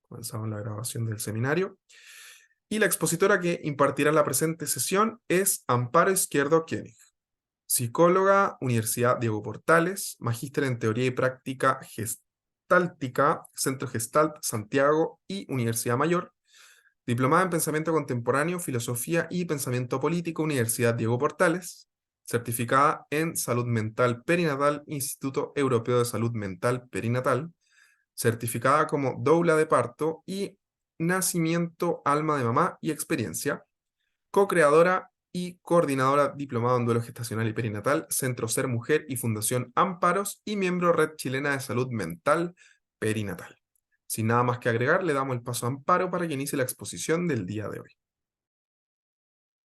Comenzamos la grabación del seminario. Y la expositora que impartirá la presente sesión es Amparo Izquierdo Koenig, psicóloga, Universidad Diego Portales, magíster en Teoría y Práctica Gestáltica, Centro Gestalt Santiago y Universidad Mayor, diplomada en Pensamiento Contemporáneo, Filosofía y Pensamiento Político, Universidad Diego Portales, certificada en Salud Mental Perinatal, Instituto Europeo de Salud Mental Perinatal, certificada como doula de parto y nacimiento, alma de mamá y experiencia, co-creadora y coordinadora diplomada en duelo gestacional y perinatal, Centro Ser Mujer y Fundación Amparos, y miembro Red Chilena de Salud Mental Perinatal. Sin nada más que agregar, le damos el paso a Amparo para que inicie la exposición del día de hoy.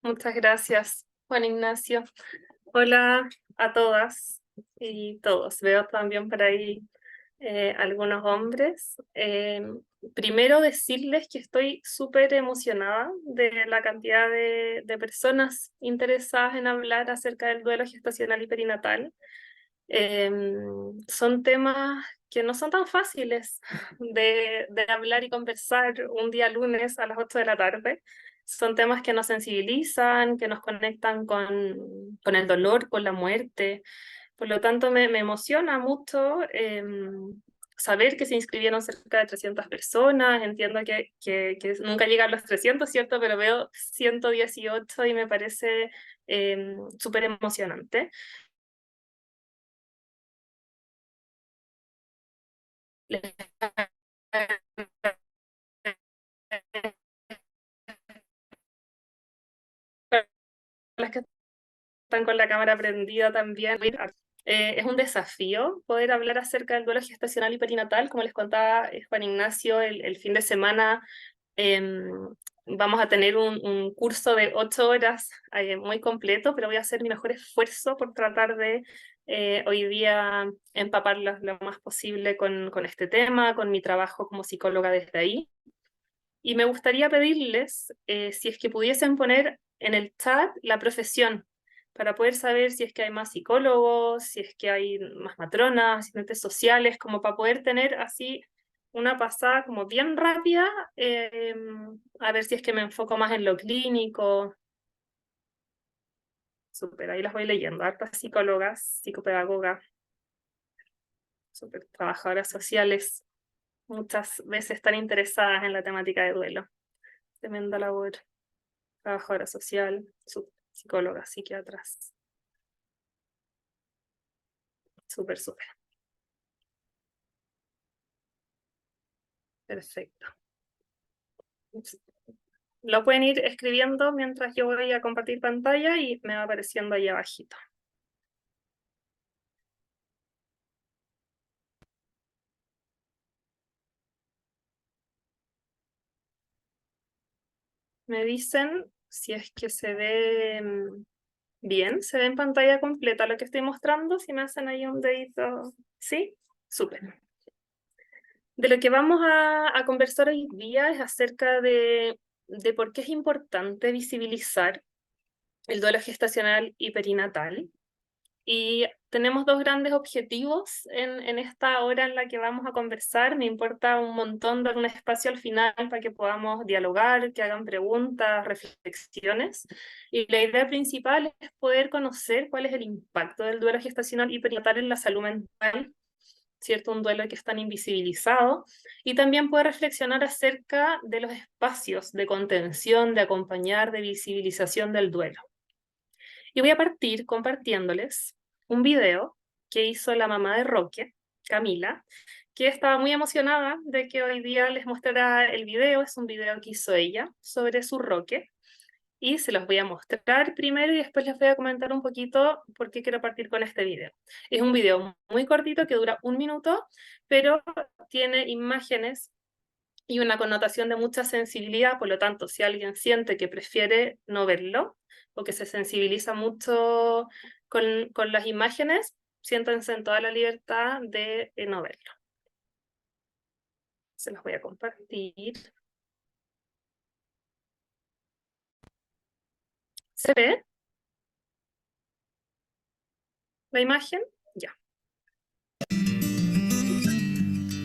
Muchas gracias, Juan Ignacio. Hola a todas y todos. Veo también por ahí algunos hombres. Primero decirles que estoy súper emocionada de la cantidad de personas interesadas en hablar acerca del duelo gestacional y perinatal. Son temas que no son tan fáciles de hablar y conversar un día lunes a las 8 de la tarde. Son temas que nos sensibilizan, que nos conectan con el dolor, con la muerte. Por lo tanto, me emociona mucho saber que se inscribieron cerca de 300 personas. Entiendo que nunca llegan los 300, ¿cierto? Pero veo 118 y me parece súper emocionante. Las que están con la cámara prendida también. Es un desafío poder hablar acerca del duelo gestacional y perinatal. Como les contaba Juan Ignacio, el fin de semana vamos a tener un curso de 8 horas muy completo, pero voy a hacer mi mejor esfuerzo por tratar de hoy día empaparlos lo más posible con este tema, con mi trabajo como psicóloga desde ahí. Y me gustaría pedirles si es que pudiesen poner en el chat la profesión, para poder saber si es que hay más psicólogos, si es que hay más matronas, asistentes sociales, como para poder tener así una pasada como bien rápida, a ver si es que me enfoco más en lo clínico. Súper, ahí las voy leyendo, hartas psicólogas, psicopedagogas, súper trabajadoras sociales, muchas veces están interesadas en la temática de duelo. Tremenda labor. Trabajadora social, psicólogas, psiquiatras. Súper, súper. Perfecto. Lo pueden ir escribiendo mientras yo voy a compartir pantalla y me va apareciendo ahí abajito. Me dicen si es que se ve bien, se ve en pantalla completa lo que estoy mostrando, si me hacen ahí un dedito. ¿Sí? Súper. De lo que vamos a conversar hoy día es acerca de por qué es importante visibilizar el duelo gestacional y perinatal. Y tenemos dos grandes objetivos en esta hora en la que vamos a conversar. Me importa un montón dar un espacio al final para que podamos dialogar, que hagan preguntas, reflexiones. Y la idea principal es poder conocer cuál es el impacto del duelo gestacional y perinatal en la salud mental, ¿cierto? Un duelo que es tan invisibilizado. Y también poder reflexionar acerca de los espacios de contención, de acompañar, de visibilización del duelo. Y voy a partir compartiéndoles un video que hizo la mamá de Roque, Camila, que estaba muy emocionada de que hoy día les mostrara el video. Es un video que hizo ella sobre su Roque. Y se los voy a mostrar primero y después les voy a comentar un poquito por qué quiero partir con este video. Es un video muy cortito que dura 1 minuto, pero tiene imágenes y una connotación de mucha sensibilidad. Por lo tanto, si alguien siente que prefiere no verlo o que se sensibiliza mucho con las imágenes, siéntense en toda la libertad de no verlo. Se los voy a compartir. ¿Se ve la imagen? Ya.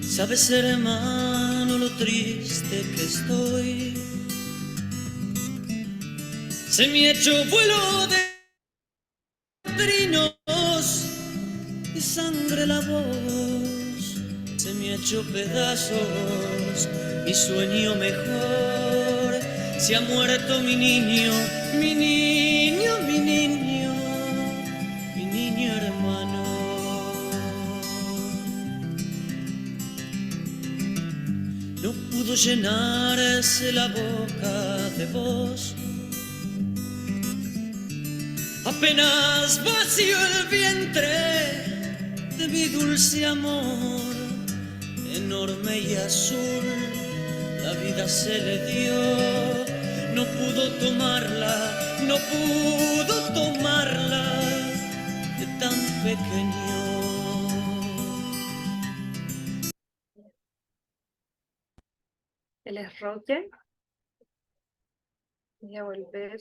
Sabes, hermano, lo triste triste que estoy. Se me ha hecho vuelo de trinos y sangre la voz. Se me ha hecho pedazos mi sueño mejor. Se ha muerto mi niño, mi niño, mi niño, mi niño hermano. No pudo llenarse la boca de voz. Apenas vació el vientre de mi dulce amor, enorme y azul, la vida se le dio. No pudo tomarla de tan pequeño. Él es Roque. Voy a volver a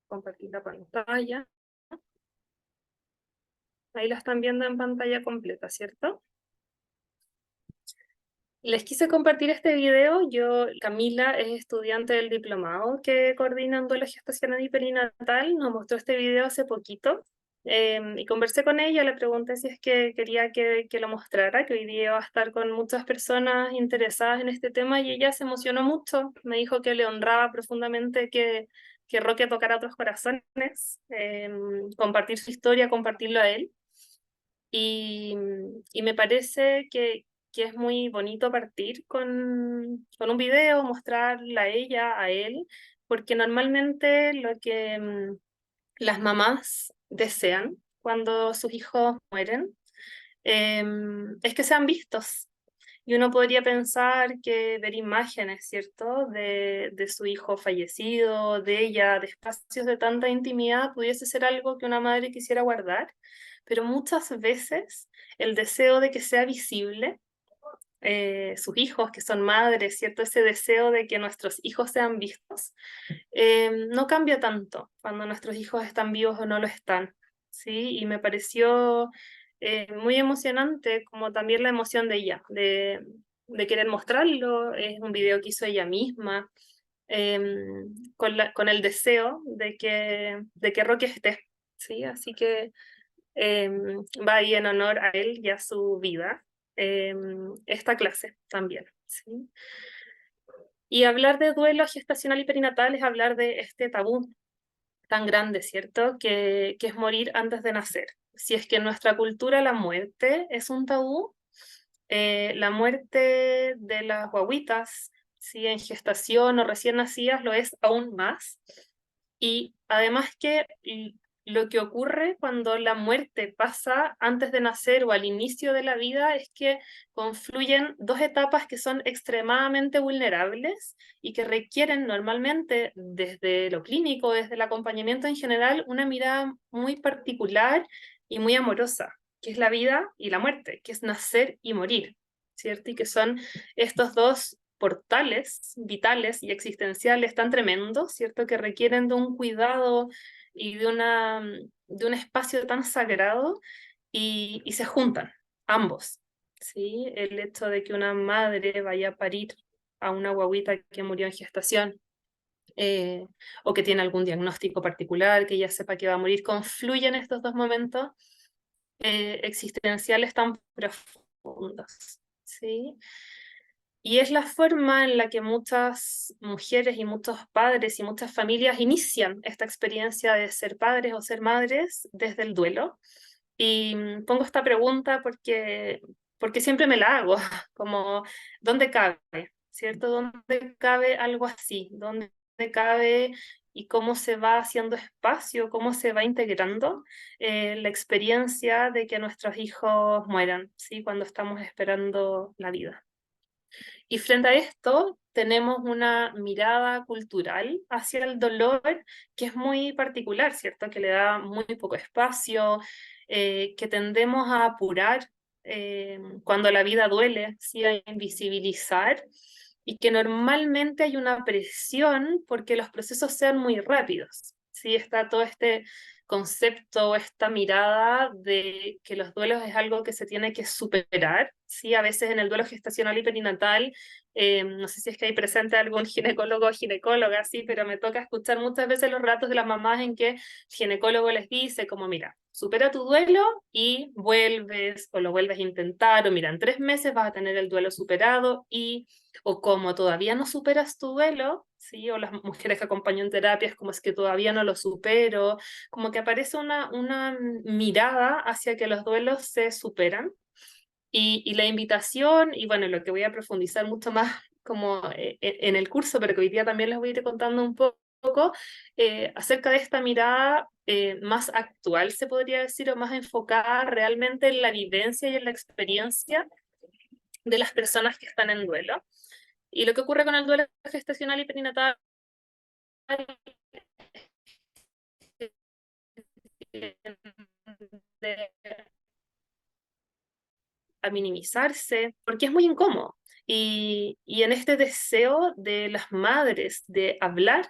compartir la pantalla. Ahí la están viendo en pantalla completa, ¿cierto? Les quise compartir este video. Camila es estudiante del diplomado que coordina en duelo gestacional y perinatal. Nos mostró este video hace poquito. Y conversé con ella, le pregunté si es que quería que lo mostrara, que hoy día va a estar con muchas personas interesadas en este tema, y ella se emocionó mucho. Me dijo que le honraba profundamente que Roque tocara otros corazones, compartir su historia, compartirlo a él. Y me parece que es muy bonito partir con un video, mostrarla a ella, a él, porque normalmente lo que las mamás desean cuando sus hijos mueren es que sean vistos. Y uno podría pensar que ver imágenes, ¿cierto?, de su hijo fallecido, de ella, de espacios de tanta intimidad, pudiese ser algo que una madre quisiera guardar, pero muchas veces el deseo de que sea visible, sus hijos que son madres, ¿cierto?, ese deseo de que nuestros hijos sean vistos, no cambia tanto cuando nuestros hijos están vivos o no lo están, ¿sí? Y me pareció muy emocionante, como también la emoción de ella, de querer mostrarlo. Es un video que hizo ella misma, con el deseo de que Roque esté, ¿sí? Así que va ahí en honor a él y a su vida, esta clase también, ¿sí? Y hablar de duelo gestacional y perinatal es hablar de este tabú tan grande, ¿cierto?, que es morir antes de nacer. Si es que en nuestra cultura la muerte es un tabú, la muerte de las guaguitas, ¿sí?, en gestación o recién nacidas, lo es aún más. Y además que lo que ocurre cuando la muerte pasa antes de nacer o al inicio de la vida es que confluyen dos etapas que son extremadamente vulnerables y que requieren normalmente, desde lo clínico, desde el acompañamiento en general, una mirada muy particular y muy amorosa, que es la vida y la muerte, que es nacer y morir, ¿cierto? Y que son estos dos portales vitales y existenciales tan tremendos, ¿cierto?, que requieren de un cuidado y de un espacio tan sagrado, y se juntan ambos, ¿sí? El hecho de que una madre vaya a parir a una guaguita que murió en gestación, o que tiene algún diagnóstico particular, que ella sepa que va a morir, confluyen estos dos momentos existenciales tan profundos, ¿sí? Y es la forma en la que muchas mujeres y muchos padres y muchas familias inician esta experiencia de ser padres o ser madres desde el duelo. Y pongo esta pregunta porque siempre me la hago, como, ¿dónde cabe? ¿Cierto? ¿Dónde cabe algo así? ¿Dónde cabe y cómo se va haciendo espacio, cómo se va integrando la experiencia de que nuestros hijos mueran, ¿sí?, cuando estamos esperando la vida? Y frente a esto, tenemos una mirada cultural hacia el dolor que es muy particular, ¿cierto? Que le da muy poco espacio, que tendemos a apurar cuando la vida duele, ¿sí?, a invisibilizar, y que normalmente hay una presión porque los procesos sean muy rápidos, ¿sí? Está todo este concepto, esta mirada de que los duelos es algo que se tiene que superar, ¿sí? A veces en el duelo gestacional y perinatal, no sé si es que hay presente algún ginecólogo o ginecóloga, sí, pero me toca escuchar muchas veces los relatos de las mamás en que el ginecólogo les dice como, mira, supera tu duelo y vuelves, o lo vuelves a intentar, o mira, en 3 meses vas a tener el duelo superado, o como todavía no superas tu duelo, ¿sí? O las mujeres que acompaño en terapias, como es que todavía no lo supero, como que aparece una mirada hacia que los duelos se superan. Y la invitación, y bueno, lo que voy a profundizar mucho más como en el curso, pero que hoy día también les voy a ir contando un poco, acerca de esta mirada más actual, se podría decir, o más enfocada realmente en la vivencia y en la experiencia de las personas que están en duelo. Y lo que ocurre con el duelo gestacional y perinatal a minimizarse, porque es muy incómodo. Y en este deseo de las madres de hablar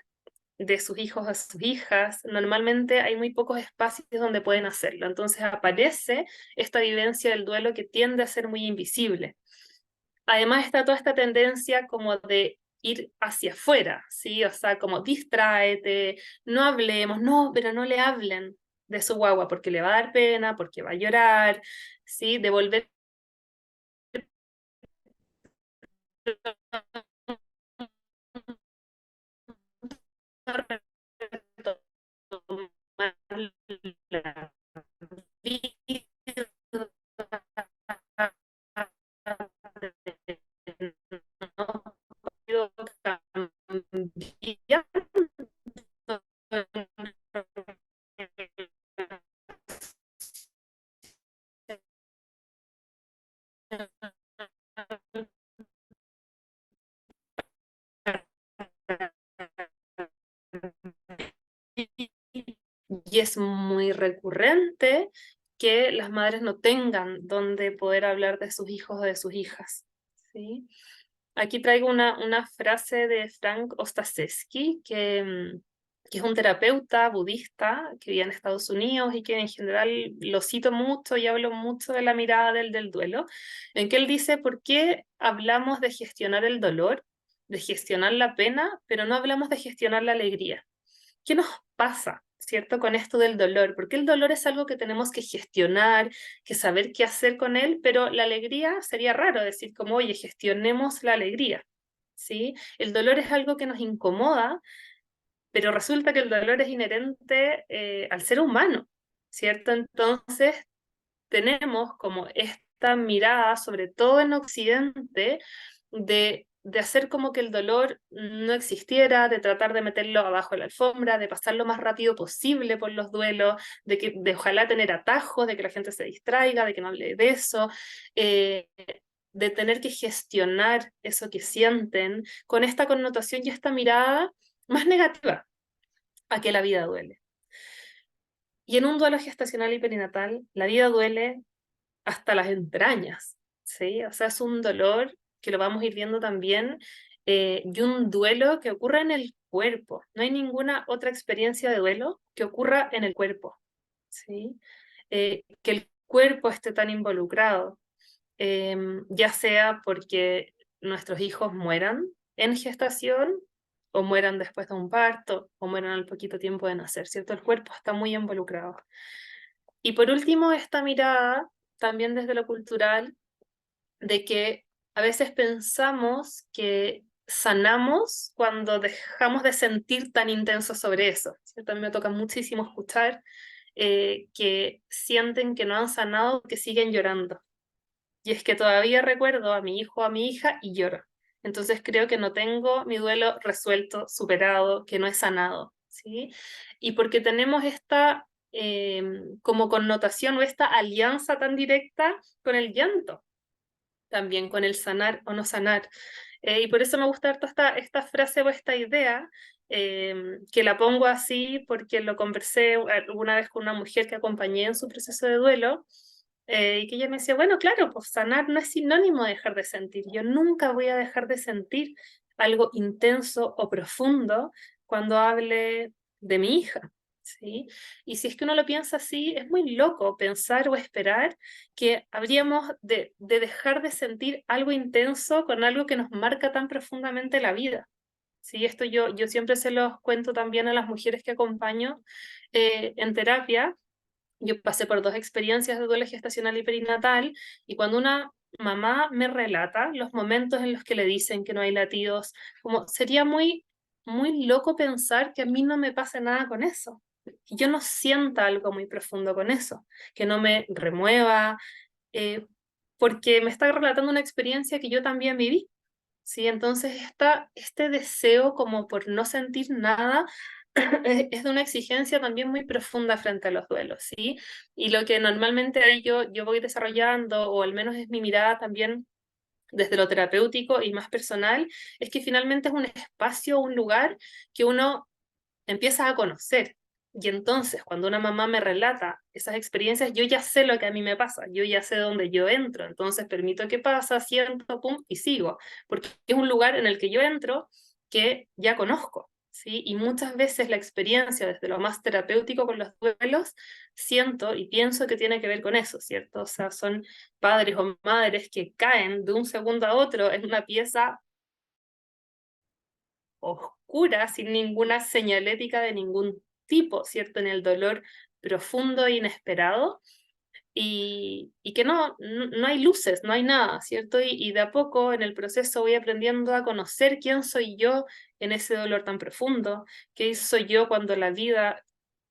de sus hijos a sus hijas, normalmente hay muy pocos espacios donde pueden hacerlo. Entonces aparece esta vivencia del duelo que tiende a ser muy invisible. Además está toda esta tendencia como de ir hacia afuera, ¿sí? O sea, como distráete, no hablemos, no, pero no le hablen de su guagua porque le va a dar pena, porque va a llorar, ¿sí? Devolver la vida y es muy recurrente que las madres no tengan donde poder hablar de sus hijos o de sus hijas, ¿sí? Aquí traigo una frase de Frank Ostaseski, que es un terapeuta budista que vive en Estados Unidos y que en general lo cito mucho y hablo mucho de la mirada del duelo, en que él dice, ¿por qué hablamos de gestionar el dolor, de gestionar la pena, pero no hablamos de gestionar la alegría? ¿Qué nos pasa, cierto, con esto del dolor? Porque el dolor es algo que tenemos que gestionar, que saber qué hacer con él, pero la alegría sería raro decir como, oye, gestionemos la alegría, ¿sí? El dolor es algo que nos incomoda, pero resulta que el dolor es inherente al ser humano, ¿cierto? Entonces tenemos como esta mirada, sobre todo en Occidente, de hacer como que el dolor no existiera, de tratar de meterlo abajo de la alfombra, de pasar lo más rápido posible por los duelos, de ojalá tener atajos, de que la gente se distraiga, de que no hable de eso, eh, de tener que gestionar eso que sienten, con esta connotación y esta mirada más negativa a que la vida duele. Y en un duelo gestacional y perinatal, la vida duele hasta las entrañas, ¿sí? O sea, es un dolor que lo vamos a ir viendo también, y un duelo que ocurre en el cuerpo. No hay ninguna otra experiencia de duelo que ocurra en el cuerpo, ¿sí? Que el cuerpo esté tan involucrado, ya sea porque nuestros hijos mueran en gestación, o mueran después de un parto, o mueran al poquito tiempo de nacer, ¿cierto? El cuerpo está muy involucrado. Y por último, esta mirada, también desde lo cultural, de que a veces pensamos que sanamos cuando dejamos de sentir tan intenso sobre eso, ¿cierto? A mí me toca muchísimo escuchar que sienten que no han sanado, que siguen llorando. Y es que todavía recuerdo a mi hijo o a mi hija y lloro. Entonces creo que no tengo mi duelo resuelto, superado, que no he sanado, ¿sí? Y porque tenemos esta como connotación o esta alianza tan directa con el llanto, también con el sanar o no sanar. Y por eso me gusta harto esta frase o esta idea, que la pongo así porque lo conversé alguna vez con una mujer que acompañé en su proceso de duelo, y que ella me decía, bueno, claro, pues sanar no es sinónimo de dejar de sentir. Yo nunca voy a dejar de sentir algo intenso o profundo cuando hable de mi hija. ¿sí? Y si es que uno lo piensa así, es muy loco pensar o esperar que habríamos de dejar de sentir algo intenso con algo que nos marca tan profundamente la vida. Sí, esto yo siempre se los cuento también a las mujeres que acompaño en terapia. Yo pasé por 2 experiencias de duelo gestacional y perinatal, y cuando una mamá me relata los momentos en los que le dicen que no hay latidos, como sería muy loco pensar que a mí no me pase nada con eso, que yo no sienta algo muy profundo con eso, que no me remueva, eh, porque me está relatando una experiencia que yo también viví. Sí, entonces este deseo como por no sentir nada es de una exigencia también muy profunda frente a los duelos, ¿sí? Y lo que normalmente ahí yo voy desarrollando, o al menos es mi mirada también desde lo terapéutico y más personal, es que finalmente es un espacio, un lugar que uno empieza a conocer. Y entonces, cuando una mamá me relata esas experiencias, yo ya sé lo que a mí me pasa, yo ya sé dónde yo entro, entonces permito que pasa, siento, pum, y sigo, porque es un lugar en el que yo entro que ya conozco, ¿sí? Y muchas veces la experiencia, desde lo más terapéutico con los duelos, siento y pienso que tiene que ver con eso, ¿cierto? O sea, son padres o madres que caen de un segundo a otro en una pieza oscura, sin ninguna señalética de ningún tipo, ¿cierto? En el dolor profundo e inesperado, y que no hay luces, no hay nada, ¿cierto? Y de a poco en el proceso voy aprendiendo a conocer quién soy yo en ese dolor tan profundo, qué soy yo cuando la vida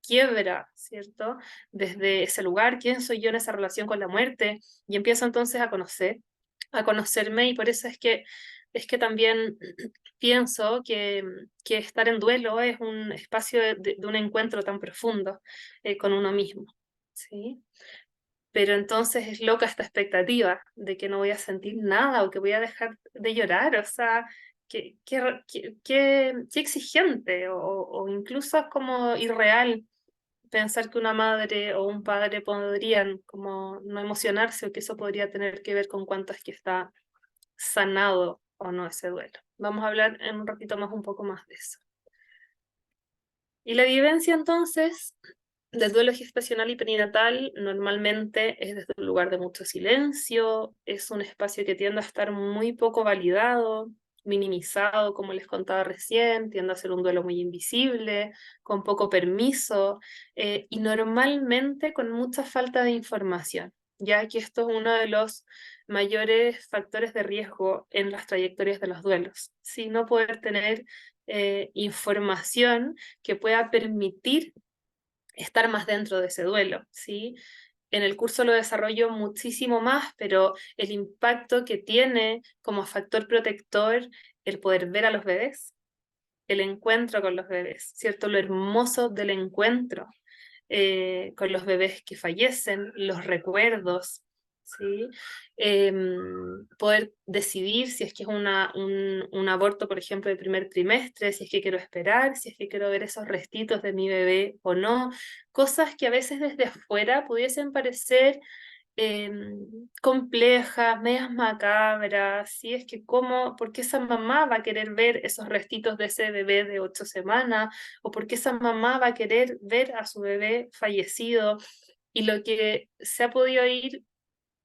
quiebra, ¿cierto? Desde ese lugar, quién soy yo en esa relación con la muerte, y empiezo entonces a conocerme, y por eso es que también pienso que estar en duelo es un espacio de un encuentro tan profundo con uno mismo, ¿sí? Pero entonces es loca esta expectativa de que no voy a sentir nada o que voy a dejar de llorar, o sea, qué exigente o incluso es como irreal pensar que una madre o un padre podrían como no emocionarse, o que eso podría tener que ver con cuánto es que está sanado o no ese duelo. Vamos a hablar en un ratito más, un poco más de eso. Y la vivencia entonces del duelo gestacional y perinatal normalmente es desde un lugar de mucho silencio, es un espacio que tiende a estar muy poco validado, minimizado, como les contaba recién, tiende a ser un duelo muy invisible, con poco permiso, y normalmente con mucha falta de información, ya que esto es uno de los mayores factores de riesgo en las trayectorias de los duelos, si no poder tener información que pueda permitir estar más dentro de ese duelo, ¿sí? En el curso lo desarrollo muchísimo más, pero el impacto que tiene como factor protector el poder ver a los bebés, el encuentro con los bebés, ¿cierto? Lo hermoso del encuentro con los bebés que fallecen, los recuerdos, ¿sí? Poder decidir si es que es un aborto, por ejemplo, de primer trimestre, si es que quiero esperar, si es que quiero ver esos restitos de mi bebé o no, cosas que a veces desde afuera pudiesen parecer complejas, medias macabras, ¿sí? Es que ¿por qué esa mamá va a querer ver esos restitos de ese bebé de 8 semanas? ¿O por qué esa mamá va a querer ver a su bebé fallecido? Y lo que se ha podido ir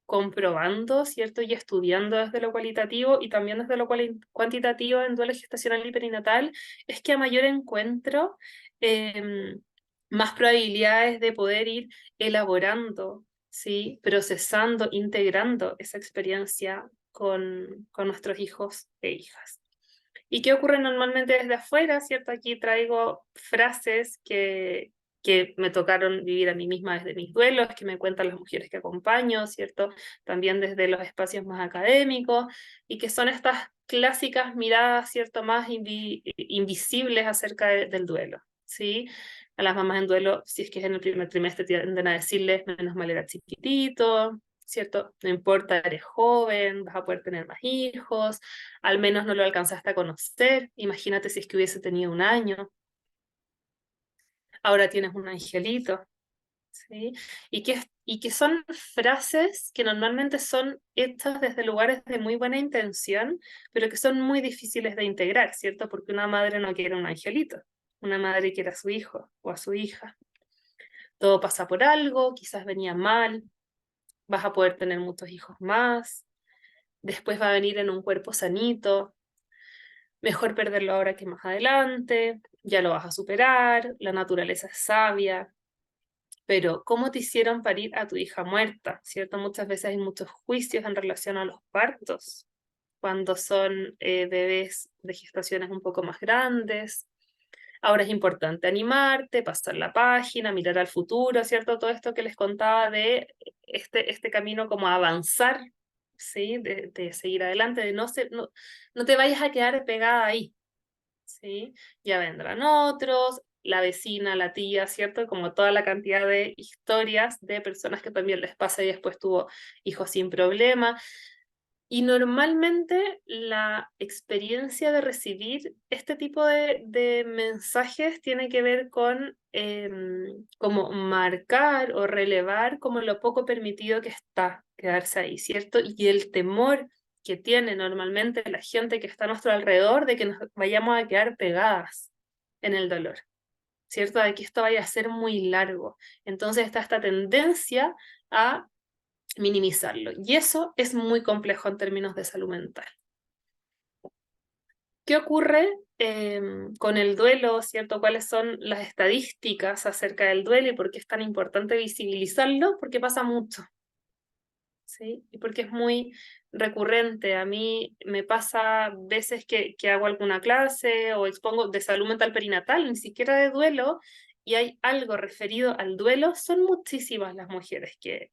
comprobando, ¿cierto? Y estudiando desde lo cualitativo y también desde lo cuantitativo en duelo gestacional y perinatal, es que a mayor encuentro, más probabilidades de poder ir elaborando, ¿sí? Procesando, integrando esa experiencia con nuestros hijos e hijas. ¿Y qué ocurre normalmente desde afuera, cierto? Aquí traigo frases que me tocaron vivir a mí misma desde mis duelos, que me cuentan las mujeres que acompaño, ¿cierto? También desde los espacios más académicos, y que son estas clásicas miradas, ¿cierto? Más invisibles acerca del duelo, ¿sí? A las mamás en duelo, si es que es en el primer trimestre, tienden a decirles, menos mal era chiquitito, ¿cierto? No importa, eres joven, vas a poder tener más hijos, al menos no lo alcanzaste a conocer, imagínate si es que hubiese tenido un año, ahora tienes un angelito, ¿sí? Y que son frases que normalmente son hechas desde lugares de muy buena intención, pero que son muy difíciles de integrar, ¿cierto? Porque una madre no quiere un angelito, una madre quiere a su hijo o a su hija. Todo pasa por algo, quizás venía mal, vas a poder tener muchos hijos más, después va a venir en un cuerpo sanito, mejor perderlo ahora que más adelante, ya lo vas a superar, la naturaleza es sabia, pero ¿cómo te hicieron parir a tu hija muerta? ¿Cierto? Muchas veces hay muchos juicios en relación a los partos, cuando son bebés de gestaciones un poco más grandes. Ahora es importante animarte, pasar la página, mirar al futuro, ¿cierto? Todo esto que les contaba de este camino como avanzar, ¿sí? De seguir adelante, de no te vayas a quedar pegada ahí, ¿sí? Ya vendrán otros, la vecina, la tía, ¿cierto? Como toda la cantidad de historias de personas que también les pasa y después tuvo hijos sin problema. Y normalmente la experiencia de recibir este tipo de mensajes tiene que ver con como marcar o relevar como lo poco permitido que está quedarse ahí, ¿cierto? Y el temor que tiene normalmente la gente que está a nuestro alrededor de que nos vayamos a quedar pegadas en el dolor, ¿cierto? De que esto vaya a ser muy largo. Entonces está esta tendencia a minimizarlo. Y eso es muy complejo en términos de salud mental. ¿Qué ocurre con el duelo, cierto? ¿Cuáles son las estadísticas acerca del duelo y por qué es tan importante visibilizarlo? Porque pasa mucho, ¿sí? Y porque es muy recurrente. A mí me pasa veces que hago alguna clase o expongo de salud mental perinatal, ni siquiera de duelo, y hay algo referido al duelo. Son muchísimas las mujeres que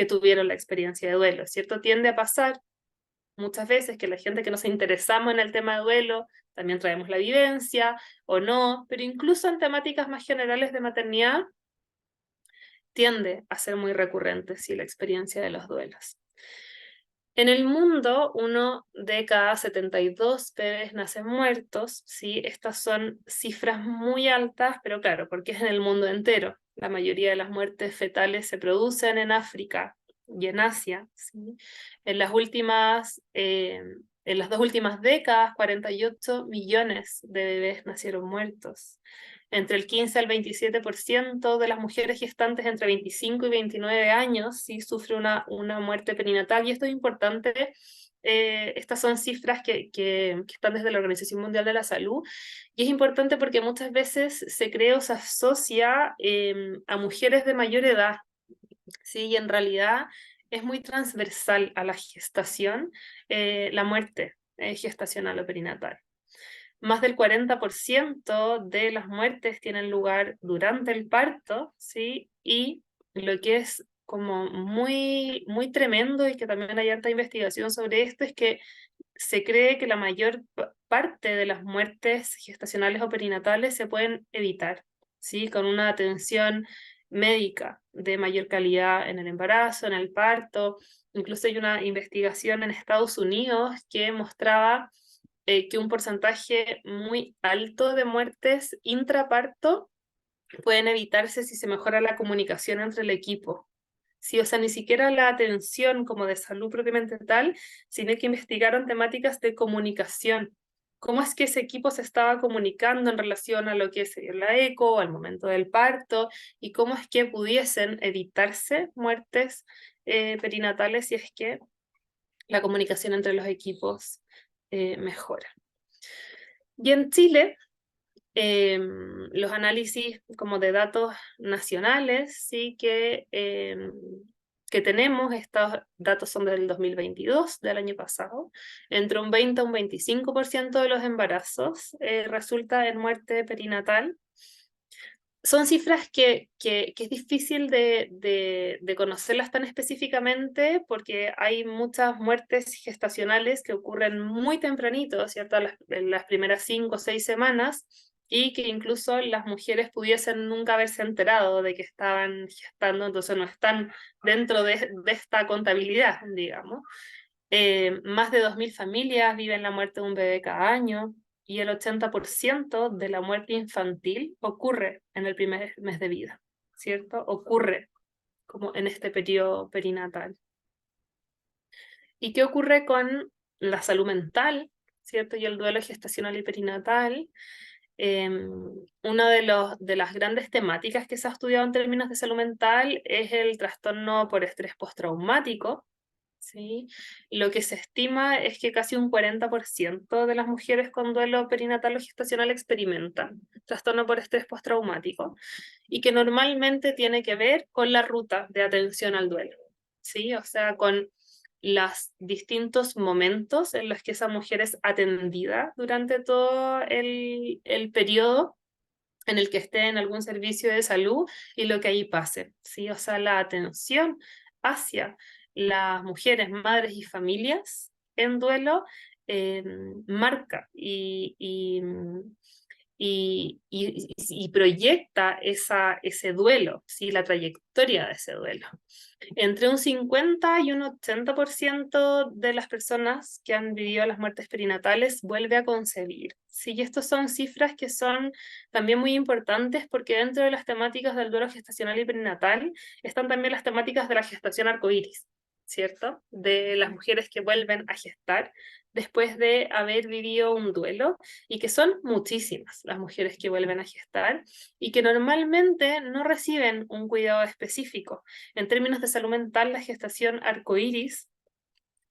tuvieron la experiencia de duelo, ¿cierto? Tiende a pasar muchas veces que la gente que nos interesamos en el tema de duelo, también traemos la vivencia o no, pero incluso en temáticas más generales de maternidad, tiende a ser muy recurrente, sí, la experiencia de los duelos. En el mundo, 1 de cada 72 bebés nacen muertos, ¿sí? Estas son cifras muy altas, pero claro, porque es en el mundo entero. La mayoría de las muertes fetales se producen en África y en Asia, ¿sí? En las dos últimas décadas, 48 millones de bebés nacieron muertos. Entre el 15 al 27% de las mujeres gestantes entre 25 y 29 años sí sufre una muerte perinatal, y esto es importante. Estas son cifras que están desde la Organización Mundial de la Salud, y es importante porque muchas veces se cree o se asocia a mujeres de mayor edad, ¿sí? Y en realidad es muy transversal a la gestación, la muerte gestacional o perinatal. Más del 40% de las muertes tienen lugar durante el parto, ¿sí? Y lo que es como muy, muy tremendo, y que también hay harta investigación sobre esto, es que se cree que la mayor parte de las muertes gestacionales o perinatales se pueden evitar, ¿sí? Con una atención médica de mayor calidad en el embarazo, en el parto. Incluso hay una investigación en Estados Unidos que mostraba que un porcentaje muy alto de muertes intraparto pueden evitarse si se mejora la comunicación entre el equipo. Sí, o sea, ni siquiera la atención como de salud propiamente tal, sino que investigaron temáticas de comunicación. ¿Cómo es que ese equipo se estaba comunicando en relación a lo que se dio la eco, al momento del parto, y cómo es que pudiesen evitarse muertes perinatales si es que la comunicación entre los equipos mejora? Y en Chile, los análisis como de datos nacionales, sí que tenemos, estos datos son del 2022, del año pasado, entre un 20 a un 25% de los embarazos resulta en muerte perinatal. Son cifras que es difícil de conocerlas tan específicamente, porque hay muchas muertes gestacionales que ocurren muy tempranito, ¿cierto? En las primeras 5 o 6 semanas, y que incluso las mujeres pudiesen nunca haberse enterado de que estaban gestando, entonces no están dentro de esta contabilidad, digamos. Más de 2.000 familias viven la muerte de un bebé cada año, y el 80% de la muerte infantil ocurre en el primer mes de vida, ¿cierto? Ocurre como en este periodo perinatal. ¿Y qué ocurre con la salud mental, ¿cierto? Y el duelo gestacional y perinatal? una de las grandes temáticas que se ha estudiado en términos de salud mental es el trastorno por estrés postraumático, ¿sí? Lo que se estima es que casi un 40% de las mujeres con duelo perinatal o gestacional experimentan trastorno por estrés postraumático y que normalmente tiene que ver con la ruta de atención al duelo, ¿sí? O sea, con los distintos momentos en los que esa mujer es atendida durante todo el periodo en el que esté en algún servicio de salud y lo que ahí pase, ¿sí? O sea, la atención hacia las mujeres, madres y familias en duelo marca y proyecta ese duelo, ¿sí? La trayectoria de ese duelo. Entre un 50 y un 80% de las personas que han vivido las muertes perinatales vuelve a concebir. Sí, y estas son cifras que son también muy importantes porque dentro de las temáticas del duelo gestacional y perinatal están también las temáticas de la gestación arcoíris, ¿cierto? De las mujeres que vuelven a gestar después de haber vivido un duelo y que son muchísimas las mujeres que vuelven a gestar y que normalmente no reciben un cuidado específico. En términos de salud mental, la gestación arcoíris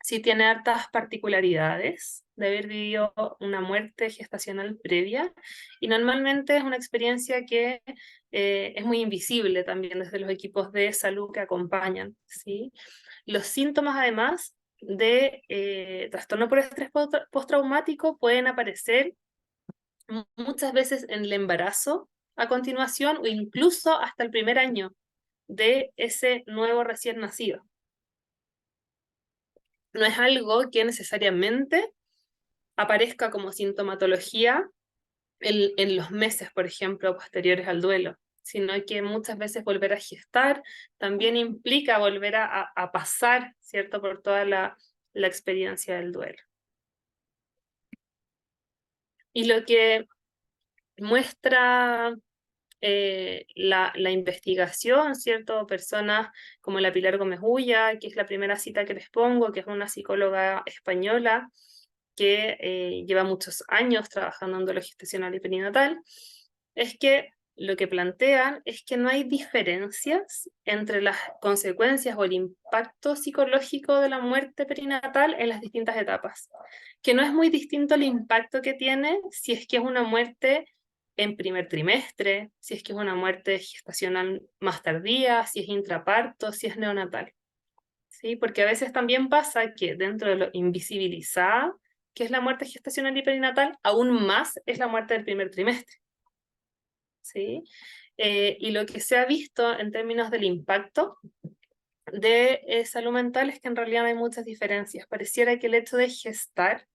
sí tiene hartas particularidades de haber vivido una muerte gestacional previa y normalmente es una experiencia que es muy invisible también desde los equipos de salud que acompañan, ¿sí? Los síntomas además de trastorno por estrés postraumático pueden aparecer muchas veces en el embarazo a continuación o incluso hasta el primer año de ese nuevo recién nacido. No es algo que necesariamente aparezca como sintomatología en los meses, por ejemplo, posteriores al duelo, sino que muchas veces volver a gestar también implica volver a pasar, ¿cierto?, por toda la experiencia del duelo. Y lo que muestra la investigación, ¿cierto? Personas como la Pilar Gómez Ulla, que es la primera cita que les pongo, que es una psicóloga española que lleva muchos años trabajando en duelo gestacional y perinatal, es que lo que plantean es que no hay diferencias entre las consecuencias o el impacto psicológico de la muerte perinatal en las distintas etapas, que no es muy distinto el impacto que tiene si es que es una muerte en primer trimestre, si es que es una muerte gestacional más tardía, si es intraparto, si es neonatal. ¿Sí? Porque a veces también pasa que dentro de lo invisibilizada, que es la muerte gestacional y perinatal, aún más es la muerte del primer trimestre. ¿Sí? Y lo que se ha visto en términos del impacto de salud mental es que en realidad no hay muchas diferencias. Pareciera que el hecho de gestar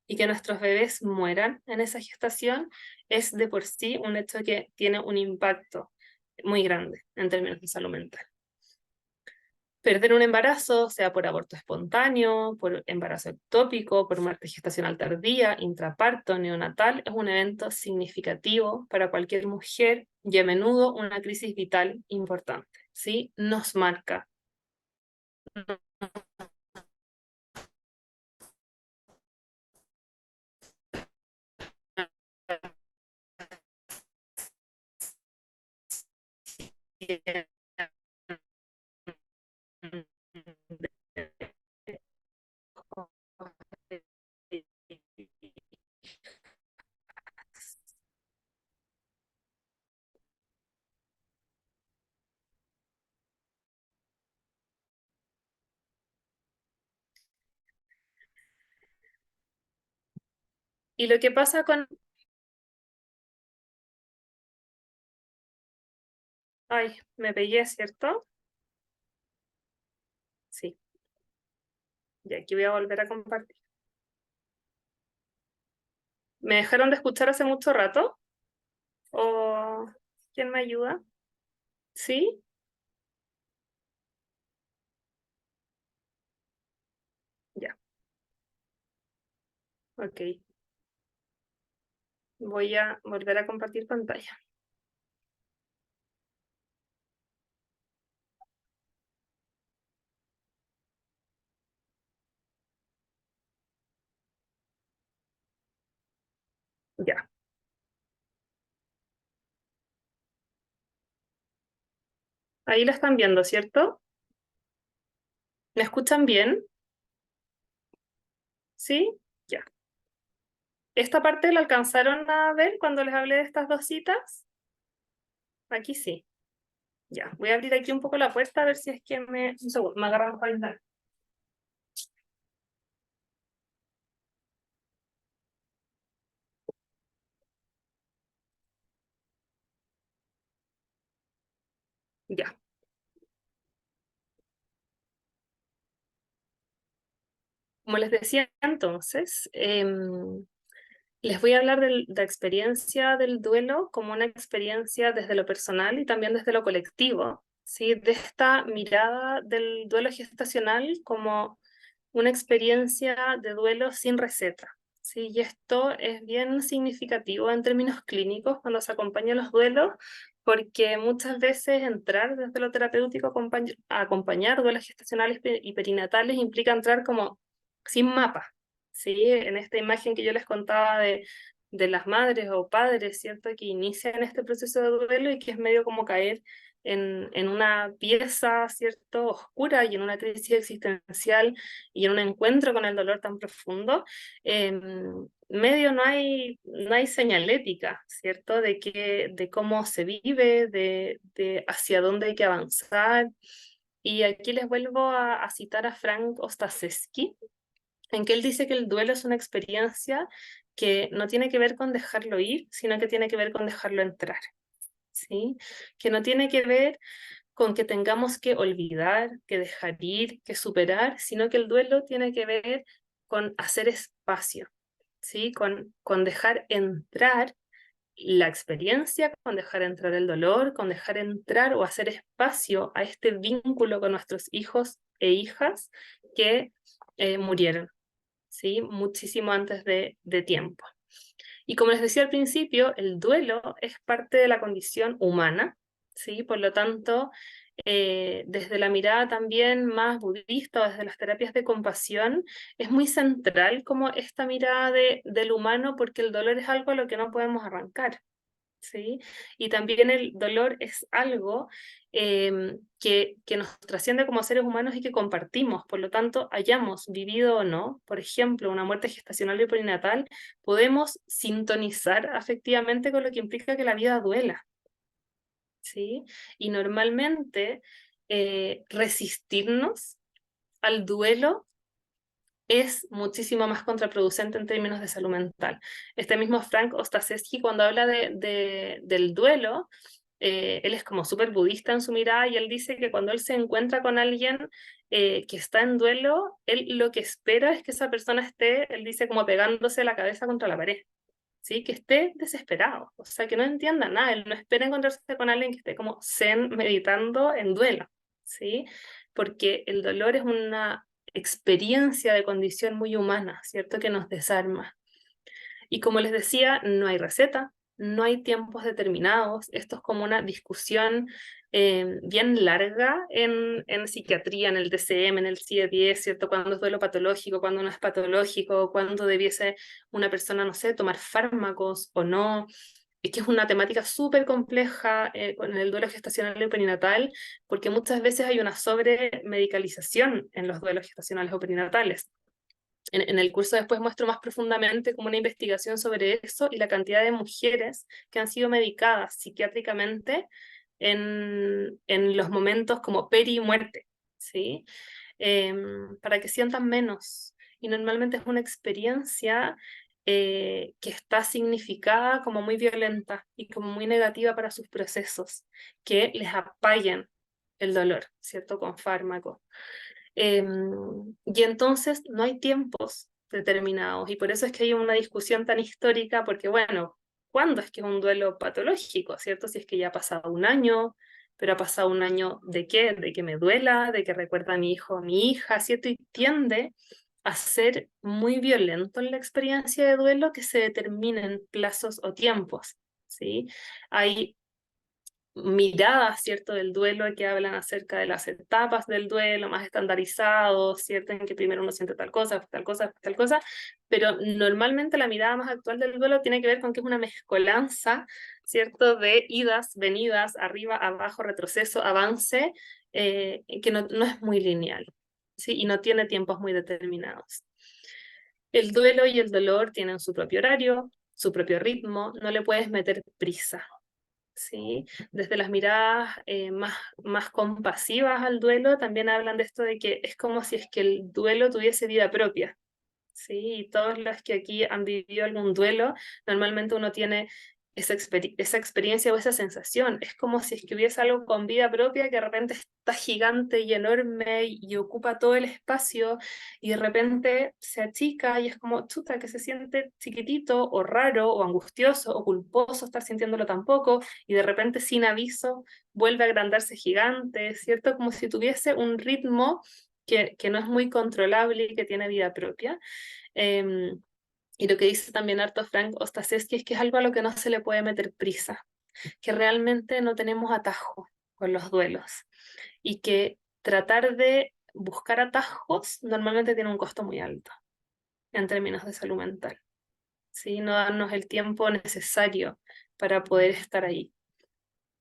y que nuestros bebés mueran en esa gestación es de por sí un hecho que tiene un impacto muy grande en términos de salud mental. Perder un embarazo, sea por aborto espontáneo, por embarazo ectópico, por muerte gestacional tardía, intraparto, neonatal, es un evento significativo para cualquier mujer y a menudo una crisis vital importante, ¿sí? Nos marca. Y lo que pasa con... Ay, me pegué, ¿cierto? Sí. Y aquí voy a volver a compartir. ¿Me dejaron de escuchar hace mucho rato? ¿O quién me ayuda? ¿Sí? Ya. Ok. Voy a volver a compartir pantalla. Ya. Ahí la están viendo, ¿cierto? ¿Me escuchan bien? ¿Sí? Ya. ¿Esta parte la alcanzaron a ver cuando les hablé de estas dos citas? Aquí sí. Ya. Voy a abrir aquí un poco la puerta a ver si es que un segundo, me agarran para entrar. Ya. Como les decía entonces, les voy a hablar de la experiencia del duelo como una experiencia desde lo personal y también desde lo colectivo, ¿sí? De esta mirada del duelo gestacional como una experiencia de duelo sin receta, ¿sí? Y esto es bien significativo en términos clínicos cuando se acompañan los duelos, porque muchas veces entrar desde lo terapéutico a acompañar duelos gestacionales y perinatales implica entrar como sin mapa, ¿sí? En esta imagen que yo les contaba de las madres o padres, ¿cierto? Que inician este proceso de duelo y que es medio como caer en una pieza, ¿cierto? Oscura y en una crisis existencial y en un encuentro con el dolor tan profundo, medio no hay señalética, ¿cierto? De cómo se vive, de hacia dónde hay que avanzar. Y aquí les vuelvo a citar a Frank Ostaseski, en que él dice que el duelo es una experiencia que no tiene que ver con dejarlo ir, sino que tiene que ver con dejarlo entrar, ¿sí? Que no tiene que ver con que tengamos que olvidar, que dejar ir, que superar, sino que el duelo tiene que ver con hacer espacio, ¿sí? Con dejar entrar la experiencia, con dejar entrar el dolor, con dejar entrar o hacer espacio a este vínculo con nuestros hijos e hijas que murieron, ¿sí? Muchísimo antes de tiempo. Y como les decía al principio, el duelo es parte de la condición humana, ¿sí? Por lo tanto, desde la mirada también más budista o desde las terapias de compasión, es muy central como esta mirada del humano porque el dolor es algo a lo que no podemos arrancar, ¿sí? Y también el dolor es algo que nos trasciende como seres humanos y que compartimos. Por lo tanto, hayamos vivido o no, por ejemplo, una muerte gestacional y perinatal, podemos sintonizar afectivamente con lo que implica que la vida duela, ¿sí? Y normalmente resistirnos al duelo es muchísimo más contraproducente en términos de salud mental. Este mismo Frank Ostaseski, cuando habla del duelo, él es como súper budista en su mirada y él dice que cuando él se encuentra con alguien que está en duelo, él lo que espera es que esa persona esté, él dice, como pegándose la cabeza contra la pared, ¿sí? Que esté desesperado, o sea, que no entienda nada, él no espera encontrarse con alguien que esté como zen meditando en duelo, ¿sí? Porque el dolor es una experiencia de condición muy humana, ¿cierto? Que nos desarma. Y como les decía, no hay receta, no hay tiempos determinados, esto es como una discusión bien larga en psiquiatría, en el DCM, en el CIE-10, ¿cierto? Cuándo es duelo patológico, cuándo no es patológico, cuándo debiese una persona, no sé, tomar fármacos o no. Es que es una temática súper compleja con el duelo gestacional y perinatal, porque muchas veces hay una sobremedicalización en los duelos gestacionales o perinatales. En el curso después muestro más profundamente como una investigación sobre eso y la cantidad de mujeres que han sido medicadas psiquiátricamente en los momentos como peri-muerte, ¿sí? Para que sientan menos. Y normalmente es una experiencia que está significada como muy violenta y como muy negativa para sus procesos, que les apaguen el dolor, ¿cierto? Con fármacos. Y entonces no hay tiempos determinados y por eso es que hay una discusión tan histórica porque, bueno, ¿cuándo es que es un duelo patológico, cierto? Si es que ya ha pasado un año, pero ha pasado un año ¿de qué? De que me duela, de que recuerda a mi hijo, a mi hija, ¿cierto? Y tiende a ser muy violento en la experiencia de duelo que se determinen plazos o tiempos, ¿sí? Hay miradas, ¿cierto?, del duelo que hablan acerca de las etapas del duelo, más estandarizados, ¿cierto?, en que primero uno siente tal cosa, tal cosa, pero normalmente la mirada más actual del duelo tiene que ver con que es una mezcolanza, ¿cierto?, de idas, venidas, arriba, abajo, retroceso, avance, que no es muy lineal, ¿sí?, y no tiene tiempos muy determinados. El duelo y el dolor tienen su propio horario, su propio ritmo, no le puedes meter prisa. ¿Sí? Desde las miradas más compasivas al duelo, también hablan de esto de que es como si es que el duelo tuviese vida propia, ¿sí? Y todos los que aquí han vivido algún duelo, normalmente uno tiene esa experiencia o esa sensación. Es como si es que hubiese algo con vida propia que de repente está gigante y enorme y ocupa todo el espacio y de repente se achica y es como chuta, que se siente chiquitito o raro o angustioso o culposo estar sintiéndolo tampoco y de repente sin aviso vuelve a agrandarse gigante, ¿cierto? Como si tuviese un ritmo que no es muy controlable y que tiene vida propia. Y lo que dice también harto Frank Ostaseski es que es algo a lo que no se le puede meter prisa, que realmente no tenemos atajo con los duelos y que tratar de buscar atajos normalmente tiene un costo muy alto en términos de salud mental, ¿sí? No darnos el tiempo necesario para poder estar ahí.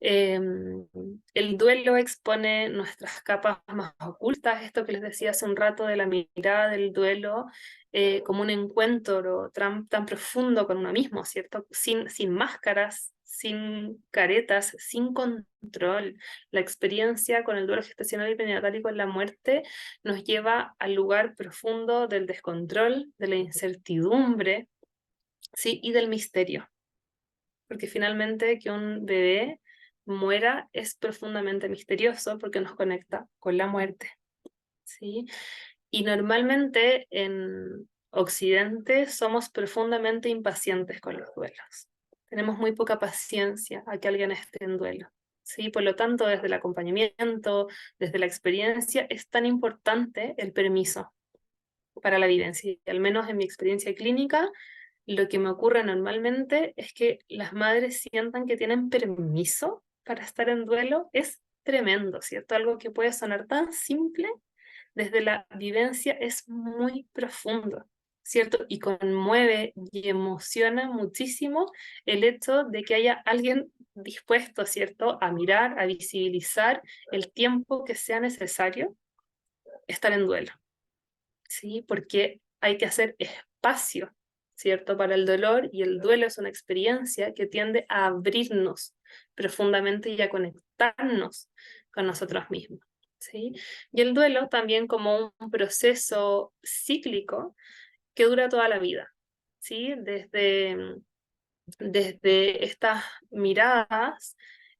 El duelo expone nuestras capas más ocultas, esto que les decía hace un rato de la mirada del duelo, como un encuentro tan profundo con uno mismo, ¿cierto? Sin máscaras, sin caretas, sin control. La experiencia con el duelo gestacional y perinatal y con la muerte nos lleva al lugar profundo del descontrol, de la incertidumbre, ¿sí? Y del misterio. Porque finalmente que un bebé muera es profundamente misterioso porque nos conecta con la muerte, ¿sí? Y normalmente en Occidente somos profundamente impacientes con los duelos. Tenemos muy poca paciencia a que alguien esté en duelo, ¿sí? Por lo tanto, desde el acompañamiento, desde la experiencia, es tan importante el permiso para la vivencia. Y al menos en mi experiencia clínica, lo que me ocurre normalmente es que las madres sientan que tienen permiso para estar en duelo. Es tremendo, ¿cierto? Algo que puede sonar tan simple, desde la vivencia es muy profundo, ¿cierto? Y conmueve y emociona muchísimo el hecho de que haya alguien dispuesto, ¿cierto?, a mirar, a visibilizar el tiempo que sea necesario estar en duelo, ¿sí? Porque hay que hacer espacio, ¿cierto?, para el dolor, y el duelo es una experiencia que tiende a abrirnos profundamente y a conectarnos con nosotros mismos, ¿sí? Y el duelo también como un proceso cíclico que dura toda la vida, ¿sí? Desde estas miradas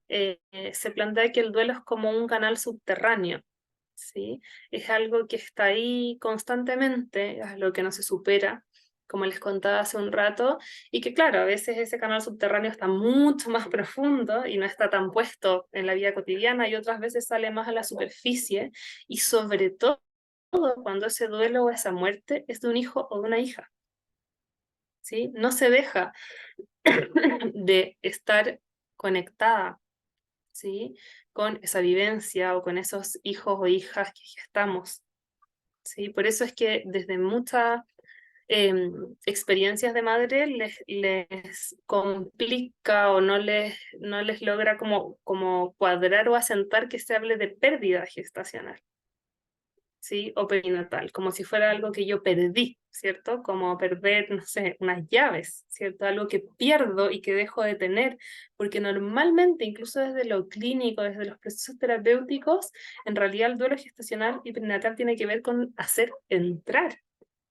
se plantea que el duelo es como un canal subterráneo, ¿sí? Es algo que está ahí constantemente, es algo que no se supera, como les contaba hace un rato, y que claro, a veces ese canal subterráneo está mucho más profundo y no está tan puesto en la vida cotidiana, y otras veces sale más a la superficie, y sobre todo cuando ese duelo o esa muerte es de un hijo o de una hija, ¿sí? No se deja de estar conectada, ¿sí?, con esa vivencia o con esos hijos o hijas que gestamos, ¿sí? Por eso es que desde muchas experiencias de madre les complica o no les logra como cuadrar o asentar que se hable de pérdida gestacional, ¿sí?, o perinatal, como si fuera algo que yo perdí, ¿cierto? Como perder, no sé, unas llaves, ¿cierto? Algo que pierdo y que dejo de tener, porque normalmente, incluso desde lo clínico, desde los procesos terapéuticos, en realidad el duelo gestacional y perinatal tiene que ver con hacer entrar,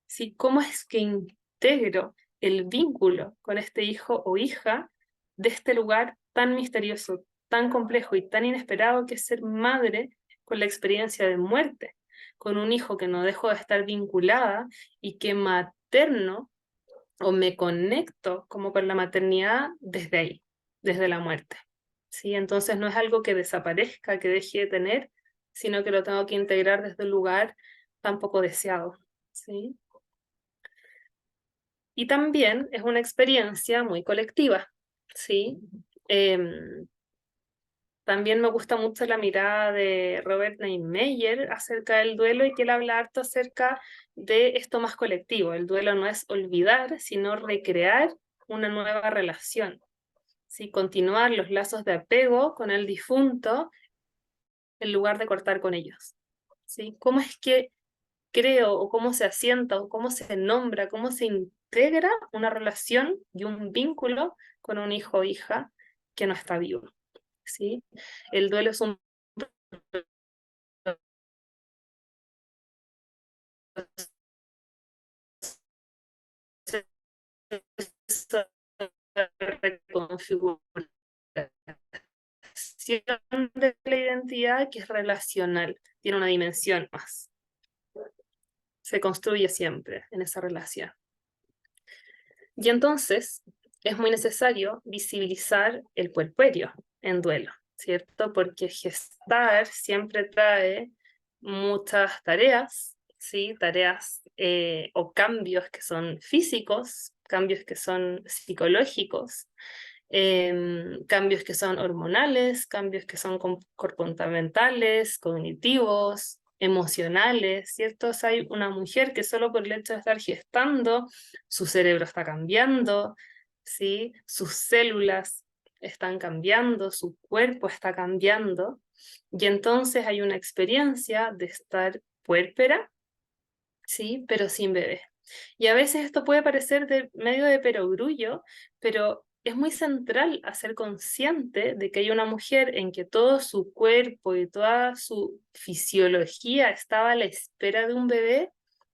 ¿sí? ¿Cómo es que integro el vínculo con este hijo o hija de este lugar tan misterioso, tan complejo y tan inesperado que es ser madre con la experiencia de muerte, con un hijo que no dejo de estar vinculada y que materno o me conecto como con la maternidad desde ahí, desde la muerte, ¿sí? Entonces no es algo que desaparezca, que deje de tener, sino que lo tengo que integrar desde un lugar tan poco deseado, ¿sí? Y también es una experiencia muy colectiva, ¿sí? También me gusta mucho la mirada de Robert Neimeyer acerca del duelo, y que él habla harto acerca de esto más colectivo. El duelo no es olvidar, sino recrear una nueva relación. ¿Sí? Continuar los lazos de apego con el difunto en lugar de cortar con ellos. ¿Sí? ¿Cómo es que creo, o cómo se asienta, o cómo se nombra, cómo se integra una relación y un vínculo con un hijo o hija que no está vivo? ¿Sí? El duelo es un proceso de reconfiguración de la identidad que es relacional, tiene una dimensión más. Se construye siempre en esa relación. Y entonces es muy necesario visibilizar el puerperio en duelo, ¿cierto? Porque gestar siempre trae muchas tareas, ¿sí? Tareas o cambios que son físicos, cambios que son psicológicos, cambios que son hormonales, cambios que son comportamentales, cognitivos, emocionales, ¿cierto? O sea, hay una mujer que solo por el hecho de estar gestando, su cerebro está cambiando, ¿sí? Sus células están cambiando, su cuerpo está cambiando, y entonces hay una experiencia de estar puérpera, ¿sí? Pero sin bebé. Y a veces esto puede parecer de medio de perogrullo, pero es muy central a ser consciente de que hay una mujer en que todo su cuerpo y toda su fisiología estaba a la espera de un bebé,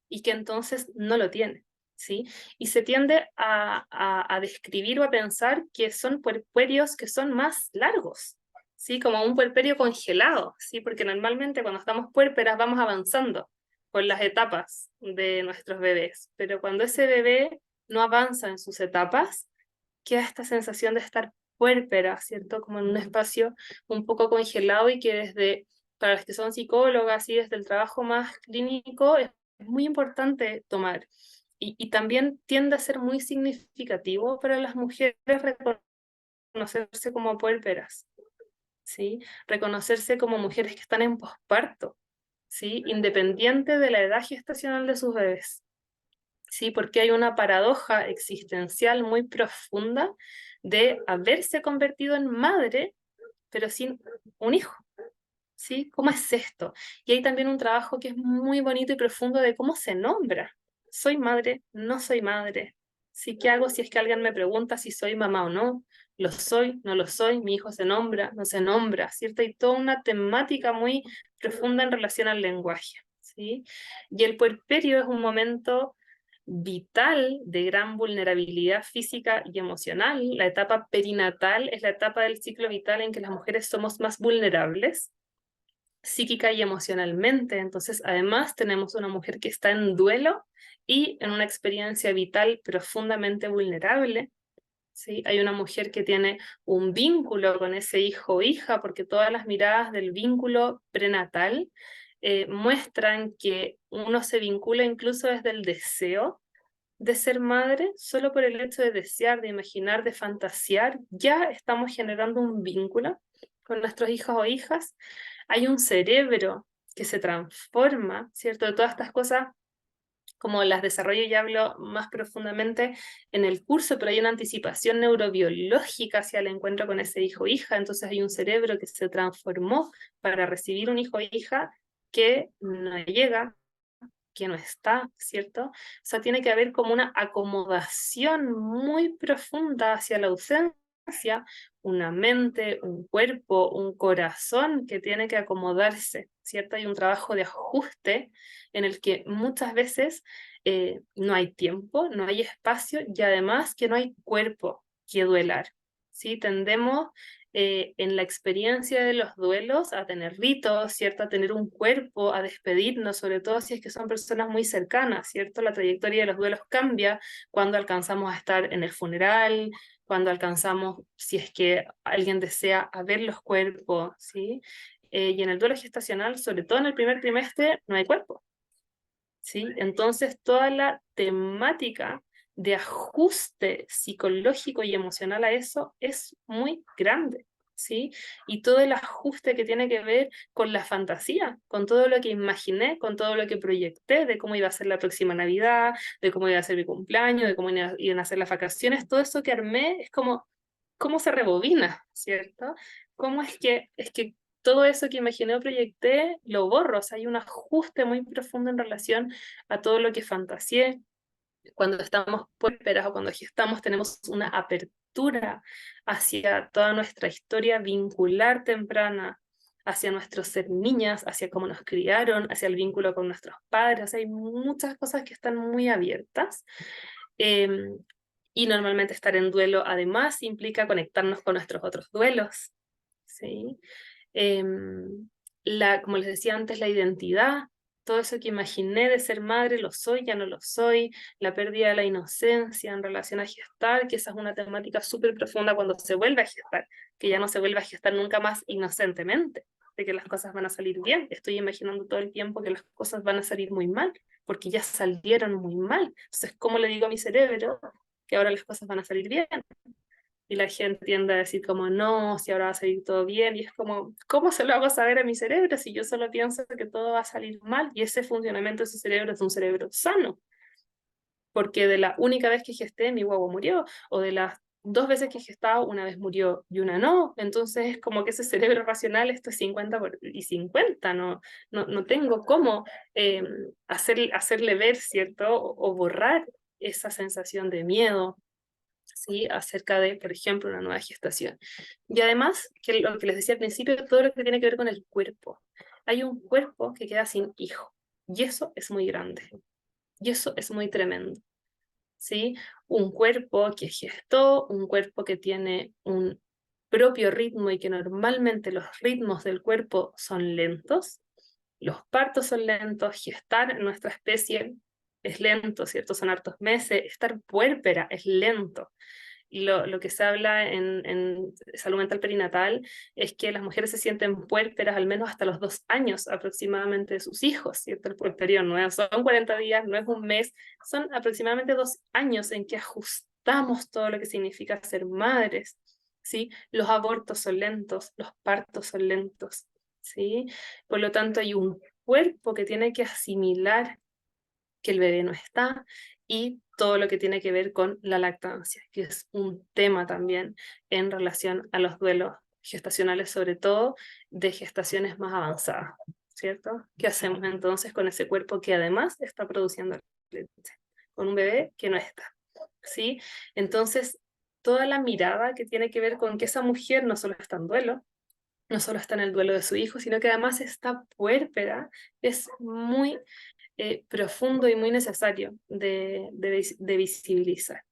y que entonces no lo tiene, ¿sí? Y se tiende a describir o a pensar que son puerperios que son más largos, ¿sí? Como un puerperio congelado, ¿sí? Porque normalmente cuando estamos puérperas vamos avanzando por las etapas de nuestros bebés, pero cuando ese bebé no avanza en sus etapas, queda esta sensación de estar puérpera, ¿cierto? Como en un espacio un poco congelado, y que para las que son psicólogas y desde el trabajo más clínico es muy importante tomar. Y también tiende a ser muy significativo para las mujeres reconocerse como puérperas, ¿sí? Reconocerse como mujeres que están en posparto, ¿sí? Independiente de la edad gestacional de sus bebés, ¿sí? Porque hay una paradoja existencial muy profunda de haberse convertido en madre, pero sin un hijo, ¿sí? ¿Cómo es esto? Y hay también un trabajo que es muy bonito y profundo de cómo se nombra. ¿Soy madre? ¿No soy madre? ¿Sí? ¿Qué hago si es que alguien me pregunta si soy mamá o no? ¿Lo soy? ¿No lo soy? ¿Mi hijo se nombra? ¿No se nombra? ¿Cierto? Hay toda una temática muy profunda en relación al lenguaje, ¿sí? Y el puerperio es un momento vital de gran vulnerabilidad física y emocional. La etapa perinatal es la etapa del ciclo vital en que las mujeres somos más vulnerables psíquica y emocionalmente. Entonces, además, tenemos una mujer que está en duelo y en una experiencia vital profundamente vulnerable, ¿sí? Hay una mujer que tiene un vínculo con ese hijo o hija, porque todas las miradas del vínculo prenatal muestran que uno se vincula incluso desde el deseo de ser madre. Solo por el hecho de desear, de imaginar, de fantasear, ya estamos generando un vínculo con nuestros hijos o hijas. Hay un cerebro que se transforma, ¿cierto? De todas estas cosas, como las desarrollo y hablo más profundamente en el curso, pero hay una anticipación neurobiológica hacia el encuentro con ese hijo o hija. Entonces hay un cerebro que se transformó para recibir un hijo o hija que no llega, que no está, ¿cierto? O sea, tiene que haber como una acomodación muy profunda hacia la ausencia, una mente, un cuerpo, un corazón que tiene que acomodarse, ¿cierto? Hay un trabajo de ajuste en el que muchas veces no hay tiempo, no hay espacio, y además que no hay cuerpo que duelar, ¿sí? Tendemos en la experiencia de los duelos a tener ritos, ¿cierto? A tener un cuerpo, a despedirnos, sobre todo si es que son personas muy cercanas, ¿cierto? La trayectoria de los duelos cambia cuando alcanzamos a estar en el funeral, cuando alcanzamos, si es que alguien desea, a ver los cuerpos, ¿sí? Y en el duelo gestacional, sobre todo en el primer trimestre, no hay cuerpo, ¿sí? Entonces toda la temática de ajuste psicológico y emocional a eso es muy grande, ¿sí? Y todo el ajuste que tiene que ver con la fantasía, con todo lo que imaginé, con todo lo que proyecté de cómo iba a ser la próxima Navidad, de cómo iba a ser mi cumpleaños, de cómo iban a ser las vacaciones, todo eso que armé es como, cómo se rebobina, ¿cierto? ¿Cómo es que todo eso que imaginé o proyecté lo borro? O sea, hay un ajuste muy profundo en relación a todo lo que fantaseé. Cuando estamos puérperas o cuando gestamos, tenemos una apertura hacia toda nuestra historia vincular temprana, hacia nuestro ser niñas, hacia cómo nos criaron, hacia el vínculo con nuestros padres. O sea, hay muchas cosas que están muy abiertas. Y normalmente estar en duelo, además, implica conectarnos con nuestros otros duelos, ¿sí? Como les decía antes, la identidad, todo eso que imaginé de ser madre, lo soy, ya no lo soy, la pérdida de la inocencia en relación a gestar, que esa es una temática súper profunda cuando se vuelve a gestar, que ya no se vuelve a gestar nunca más inocentemente, de que las cosas van a salir bien. Estoy imaginando todo el tiempo que las cosas van a salir muy mal, porque ya salieron muy mal. Entonces, ¿cómo le digo a mi cerebro que ahora las cosas van a salir bien? Y la gente tiende a decir como, no, si ahora va a salir todo bien, y es como, ¿cómo se lo hago saber a mi cerebro si yo solo pienso que todo va a salir mal? Y ese funcionamiento de su cerebro es un cerebro sano, porque de la única vez que gesté, mi huevo murió, o de las 2 veces que he gestado, una vez murió y una no. Entonces es como que ese cerebro racional, esto es 50 y 50, no tengo cómo hacerle ver, ¿cierto? O borrar esa sensación de miedo, ¿sí? Acerca de, por ejemplo, una nueva gestación. Y además, que lo que les decía al principio, todo lo que tiene que ver con el cuerpo. Hay un cuerpo que queda sin hijo, y eso es muy grande, y eso es muy tremendo, ¿sí? Un cuerpo que gestó, un cuerpo que tiene un propio ritmo y que normalmente los ritmos del cuerpo son lentos, los partos son lentos, gestar en nuestra especie es lento, ¿cierto? Son hartos meses, estar puérpera es lento. Y lo que se habla en salud mental perinatal es que las mujeres se sienten puérperas al menos hasta los 2 años aproximadamente de sus hijos, ¿cierto? El puerperio no son 40 días, no es un mes, son aproximadamente 2 años en que ajustamos todo lo que significa ser madres, ¿sí? Los abortos son lentos, los partos son lentos, ¿sí? Por lo tanto, hay un cuerpo que tiene que asimilar que el bebé no está, y todo lo que tiene que ver con la lactancia, que es un tema también en relación a los duelos gestacionales, sobre todo de gestaciones más avanzadas, ¿cierto? ¿Qué hacemos entonces con ese cuerpo que además está produciendo leche? Con un bebé que no está, ¿sí? Entonces, toda la mirada que tiene que ver con que esa mujer no solo está en duelo, no solo está en el duelo de su hijo, sino que además está puérpera, es muy profundo y muy necesario de visibilizar.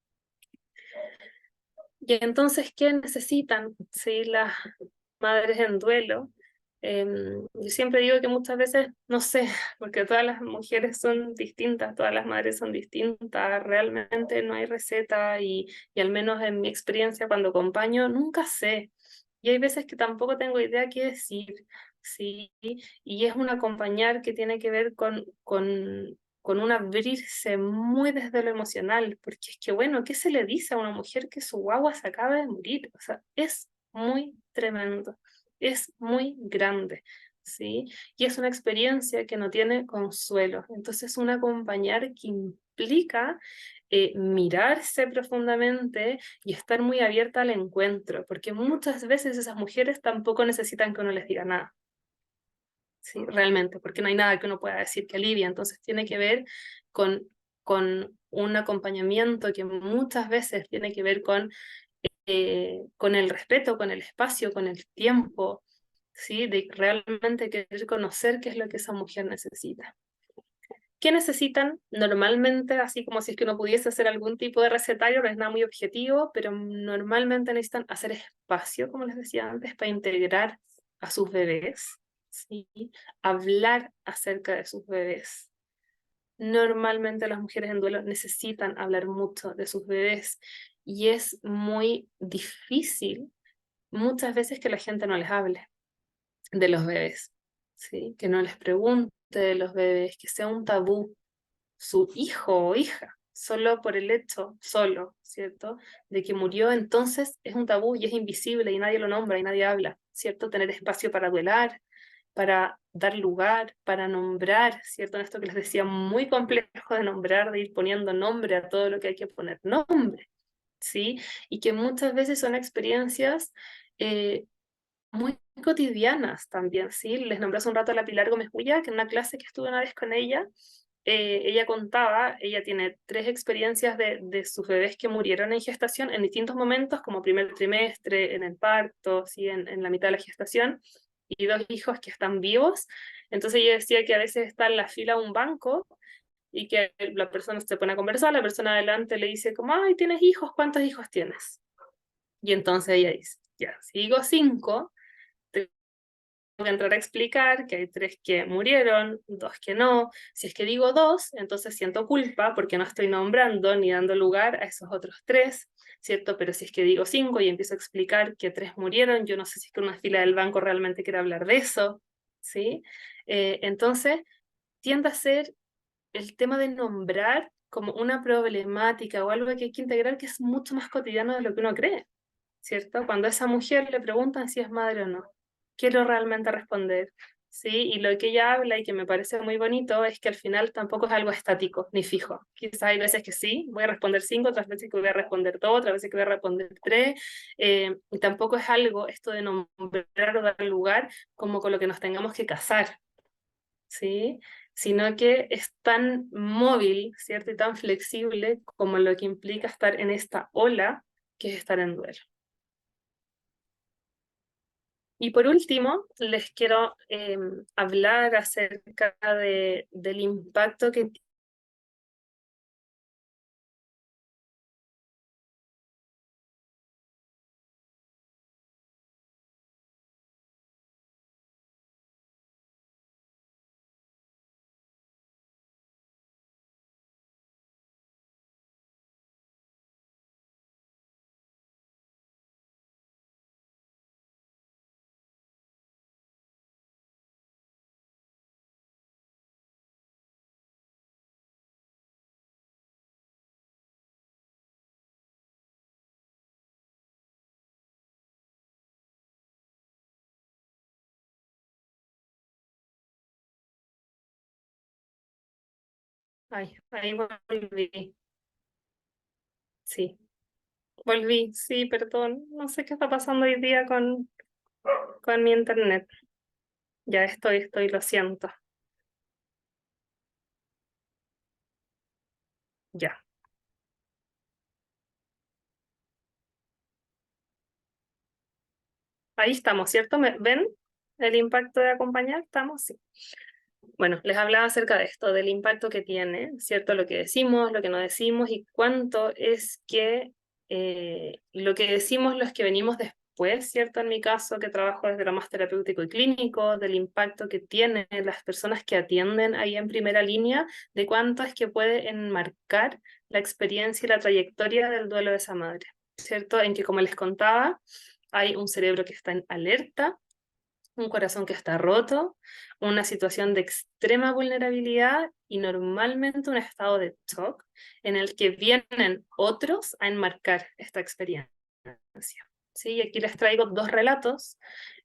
Y entonces, ¿qué necesitan, sí, las madres en duelo? Yo siempre digo que muchas veces, no sé, porque todas las mujeres son distintas, todas las madres son distintas, realmente no hay receta y al menos en mi experiencia cuando acompaño, nunca sé. Y hay veces que tampoco tengo idea qué decir, ¿sí? Y es un acompañar que tiene que ver con un abrirse muy desde lo emocional, porque es que, bueno, ¿qué se le dice a una mujer que su guagua se acaba de morir? O sea, es muy tremendo, es muy grande, ¿sí? Y es una experiencia que no tiene consuelo. Entonces, un acompañar que implica mirarse profundamente y estar muy abierta al encuentro, porque muchas veces esas mujeres tampoco necesitan que uno les diga nada, ¿sí? Realmente, porque no hay nada que uno pueda decir que alivia. Entonces tiene que ver con un acompañamiento que muchas veces tiene que ver con el respeto, con el espacio, con el tiempo, ¿sí? De realmente querer conocer qué es lo que esa mujer necesita. ¿Qué necesitan? Normalmente, así como si es que uno pudiese hacer algún tipo de recetario, no es nada muy objetivo, pero normalmente necesitan hacer espacio, como les decía antes, para integrar a sus bebés, ¿sí? Hablar acerca de sus bebés. Normalmente las mujeres en duelo necesitan hablar mucho de sus bebés y es muy difícil muchas veces que la gente no les hable de los bebés, ¿sí? Que no les pregunte de los bebés, que sea un tabú su hijo o hija, solo por el hecho, solo, ¿cierto?, de que murió, entonces es un tabú y es invisible y nadie lo nombra y nadie habla, ¿cierto? Tener espacio para duelar, para dar lugar, para nombrar, ¿cierto? En esto que les decía, muy complejo de nombrar, de ir poniendo nombre a todo lo que hay que poner nombre, ¿sí? Y que muchas veces son experiencias muy cotidianas también, ¿sí? Les nombré hace un rato a la Pilar Gómez Huya, que en una clase que estuve una vez con ella contaba, ella tiene 3 experiencias de sus bebés que murieron en gestación en distintos momentos, como primer trimestre, en el parto, ¿sí? En la mitad de la gestación, y 2 hijos que están vivos. Entonces ella decía que a veces está en la fila de un banco y que la persona se pone a conversar, la persona adelante le dice como, ay, ¿tienes hijos? ¿Cuántos hijos tienes? Y entonces ella dice, ya, si digo 5, que entrar a explicar que hay 3 que murieron, 2 que no. Si es que digo 2, entonces siento culpa porque no estoy nombrando ni dando lugar a esos otros 3, ¿cierto? Pero si es que digo 5 y empiezo a explicar que 3 murieron, yo no sé si es que una fila del banco realmente quiere hablar de eso, ¿sí? Entonces, tiende a ser el tema de nombrar como una problemática o algo que hay que integrar que es mucho más cotidiano de lo que uno cree, ¿cierto? Cuando a esa mujer le preguntan si es madre o no, quiero realmente responder, ¿sí? Y lo que ella habla y que me parece muy bonito es que al final tampoco es algo estático ni fijo. Quizás hay veces que sí, voy a responder 5, otras veces que voy a responder 2, otras veces que voy a responder 3, y tampoco es algo esto de nombrar o dar lugar como con lo que nos tengamos que casar, ¿sí? Sino que es tan móvil, ¿cierto? Y tan flexible como lo que implica estar en esta ola que es estar en duelo. Y por último, les quiero hablar acerca del impacto que Ay, ahí volví. Sí, volví. Sí, perdón. No sé qué está pasando hoy día con mi internet. Ya estoy, lo siento. Ya. Ahí estamos, ¿cierto? ¿Me ven el impacto de acompañar? ¿Estamos? Sí. Bueno, les hablaba acerca de esto, del impacto que tiene, ¿cierto? Lo que decimos, lo que no decimos y cuánto es que lo que decimos los que venimos después, ¿cierto? En mi caso, que trabajo desde lo más terapéutico y clínico, del impacto que tienen las personas que atienden ahí en primera línea, de cuánto es que puede enmarcar la experiencia y la trayectoria del duelo de esa madre, ¿cierto? En que, como les contaba, hay un cerebro que está en alerta, un corazón que está roto, una situación de extrema vulnerabilidad y normalmente un estado de shock en el que vienen otros a enmarcar esta experiencia. ¿Sí? Y aquí les traigo 2 relatos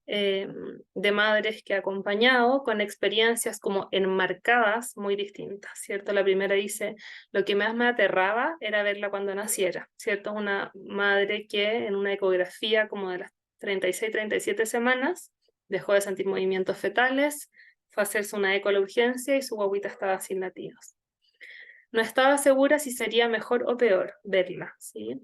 de madres que he acompañado con experiencias como enmarcadas muy distintas, ¿cierto? La primera dice, lo que más me aterraba era verla cuando naciera, ¿cierto? Una madre que en una ecografía como de las 36, 37 semanas dejó de sentir movimientos fetales, fue a hacerse una eco a la urgencia y su guaguita estaba sin latidos. No estaba segura si sería mejor o peor verla, ¿sí?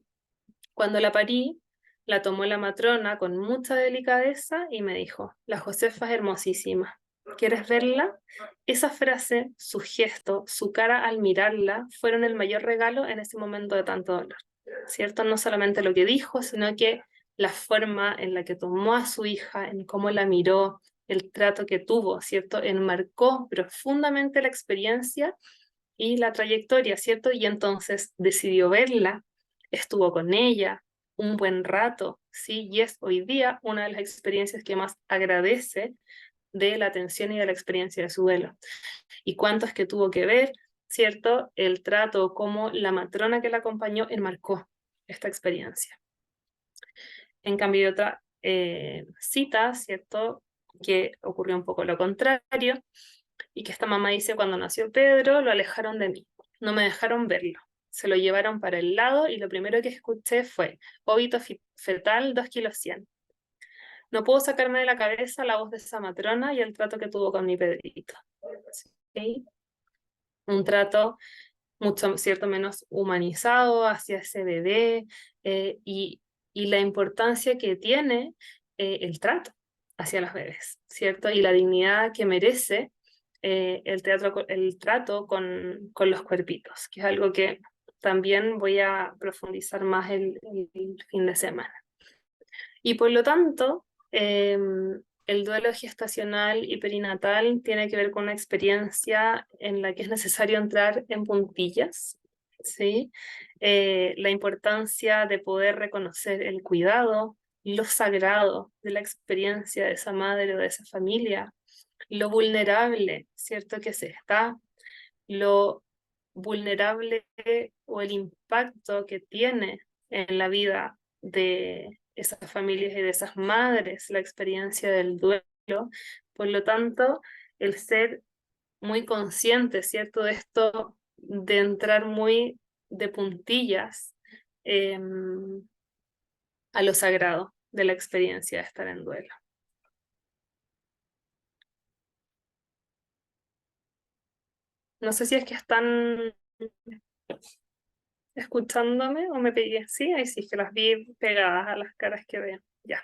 Cuando la parí, la tomó la matrona con mucha delicadeza y me dijo, la Josefa es hermosísima, ¿quieres verla? Esa frase, su gesto, su cara al mirarla, fueron el mayor regalo en ese momento de tanto dolor, ¿cierto? No solamente lo que dijo, sino que la forma en la que tomó a su hija, en cómo la miró, el trato que tuvo, ¿cierto? Enmarcó profundamente la experiencia y la trayectoria, ¿cierto? Y entonces decidió verla, estuvo con ella un buen rato, ¿sí? Y es hoy día una de las experiencias que más agradece de la atención y de la experiencia de su duelo. ¿Y cuánto es que tuvo que ver? ¿cierto? El trato, cómo la matrona que la acompañó enmarcó esta experiencia. En cambio, hay otra cita, ¿cierto? Que ocurrió un poco lo contrario, y que esta mamá dice: cuando nació Pedro, lo alejaron de mí, no me dejaron verlo. Se lo llevaron para el lado y lo primero que escuché fue: óbito fetal, 2,100 kilos. No puedo sacarme de la cabeza la voz de esa matrona y el trato que tuvo con mi Pedrito. ¿Sí? Un trato mucho, cierto, menos humanizado hacia ese bebé, y la importancia que tiene el trato hacia los bebés, ¿cierto? Y la dignidad que merece el trato con los cuerpitos, que es algo que también voy a profundizar más el fin de semana. Y por lo tanto, el duelo gestacional y perinatal tiene que ver con una experiencia en la que es necesario entrar en puntillas, ¿sí? La importancia de poder reconocer el cuidado, lo sagrado de la experiencia de esa madre o de esa familia, lo vulnerable, ¿cierto? Que se está, lo vulnerable o el impacto que tiene en la vida de esas familias y de esas madres la experiencia del duelo. Por lo tanto, el ser muy consciente, ¿cierto? De esto, de entrar muy de puntillas a lo sagrado de la experiencia de estar en duelo. No sé si es que están escuchándome o me pegué. Sí, ahí sí, que las vi pegadas a las caras que veo. Ya.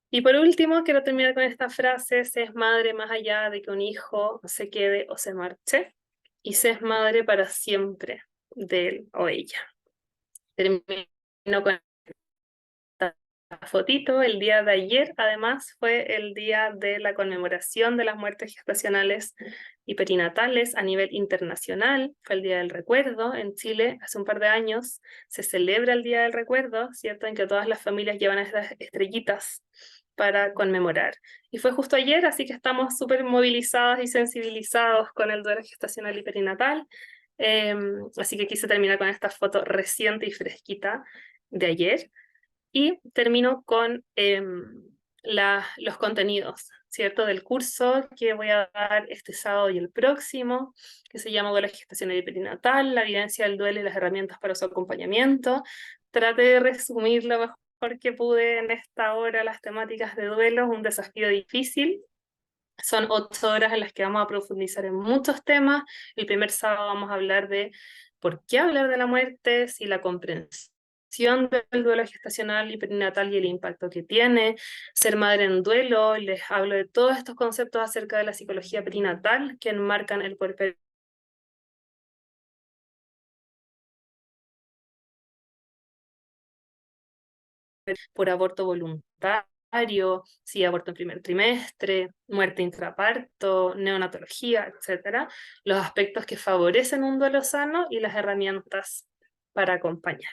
Y por último, quiero terminar con esta frase: se es madre más allá de que un hijo se quede o se marche, y se es madre para siempre de él o ella. Termino con fotito. El día de ayer, además, fue el día de la conmemoración de las muertes gestacionales y perinatales a nivel internacional. Fue el Día del Recuerdo. En Chile, hace un par de años, se celebra el Día del Recuerdo, ¿cierto? En que todas las familias llevan estas estrellitas para conmemorar. Y fue justo ayer, así que estamos súper movilizados y sensibilizados con el duelo gestacional y perinatal. Así que quise terminar con esta foto reciente y fresquita de ayer. Y termino con los contenidos, ¿cierto? Del curso que voy a dar este sábado y el próximo, que se llama Duelo gestacional y perinatal, la evidencia del duelo y las herramientas para su acompañamiento. Traté de resumir lo mejor que pude en esta hora las temáticas de duelo, un desafío difícil. Son 8 horas en las que vamos a profundizar en muchos temas. El primer sábado vamos a hablar de por qué hablar de la muerte, si la comprensión del duelo gestacional y perinatal y el impacto que tiene, ser madre en duelo. Les hablo de todos estos conceptos acerca de la psicología perinatal que enmarcan el puerperio por aborto voluntario, si aborto en primer trimestre, muerte intraparto, neonatología, etcétera, los aspectos que favorecen un duelo sano y las herramientas para acompañar.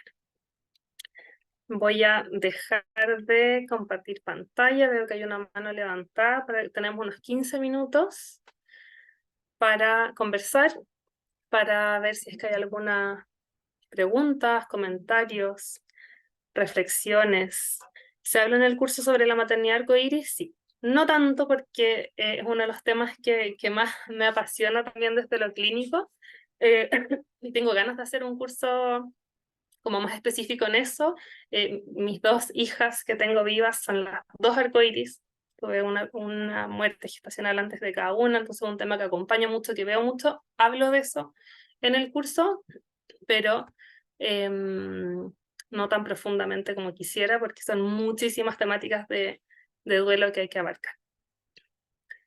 Voy a dejar de compartir pantalla. Veo que hay una mano levantada. Tenemos unos 15 minutos para conversar, para ver si es que hay alguna preguntas, comentarios, reflexiones. ¿Se habla en el curso sobre la maternidad arcoíris? Sí. No tanto porque es uno de los temas que más me apasiona también desde lo clínico. Y tengo ganas de hacer un curso como más específico en eso. Mis 2 hijas que tengo vivas son las 2 arcoíris. Tuve una muerte gestacional antes de cada una, entonces es un tema que acompaño mucho, que veo mucho. Hablo de eso en el curso, pero no tan profundamente como quisiera, porque son muchísimas temáticas de duelo que hay que abarcar.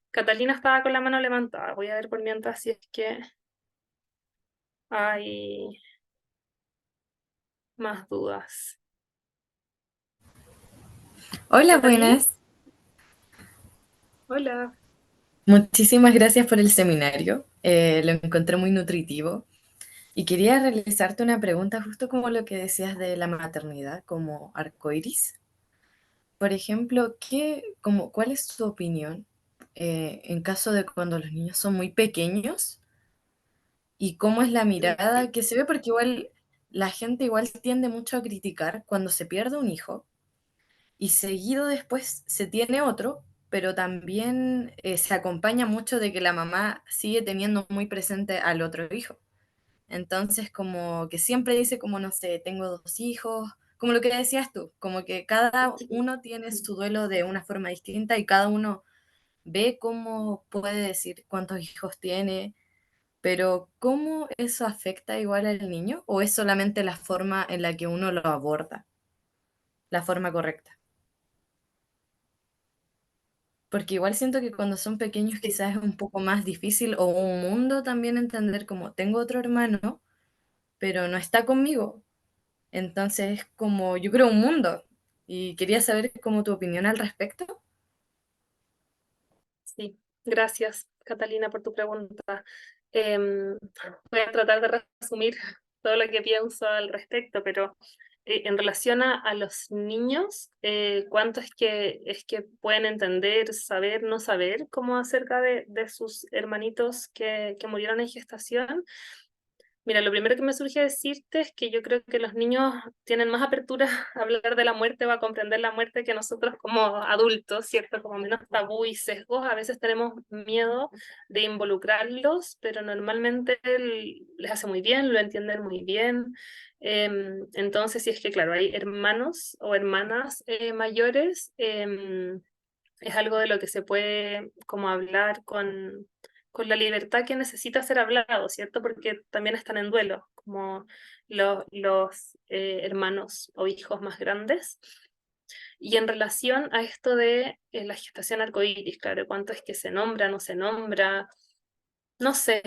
Catalina estaba con la mano levantada. Voy a ver por mientras si es que hay más dudas. Hola, ¿Catalina? buenas. Hola. Muchísimas gracias por el seminario. Lo encontré muy nutritivo y quería realizarte una pregunta justo como lo que decías de la maternidad como arcoiris. Por ejemplo, ¿cuál es tu opinión en caso de cuando los niños son muy pequeños? y cómo es la mirada que se ve, porque igual la gente igual tiende mucho a criticar cuando se pierde un hijo y seguido después se tiene otro, pero también se acompaña mucho de que la mamá sigue teniendo muy presente al otro hijo. Entonces, como que siempre dice, como no sé, tengo dos hijos, como lo que decías tú, como que cada uno tiene su duelo de una forma distinta y cada uno ve cómo puede decir cuántos hijos tiene, pero ¿cómo eso afecta igual al niño? ¿O es solamente la forma en la que uno lo aborda, la forma correcta? Porque igual siento que cuando son pequeños Sí, quizás es un poco más difícil o un mundo también entender como tengo otro hermano, pero no está conmigo. Entonces es como, yo creo, un mundo. Y quería saber como tu opinión al respecto. sí. Gracias, Catalina, por tu pregunta. Em, Voy a tratar de resumir todo lo que pienso al respecto, pero en relación a los niños, ¿cuánto es que pueden entender, saber, no saber, como acerca de sus hermanitos que murieron en gestación? Mira, lo primero que me surge decirte es que yo creo que los niños tienen más apertura a hablar de la muerte o a comprender la muerte que nosotros como adultos, ¿cierto? Como menos tabú y sesgos. A veces tenemos miedo de involucrarlos, pero normalmente les hace muy bien, lo entienden muy bien. Entonces, si es que, claro, hay hermanos o hermanas mayores, es algo de lo que se puede como hablar con la libertad que necesita ser hablado, ¿cierto? Porque también están en duelo, como los hermanos o hijos más grandes. Y en relación a esto de la gestación arcoíris, claro, cuánto es que se nombra, no se nombra, no sé,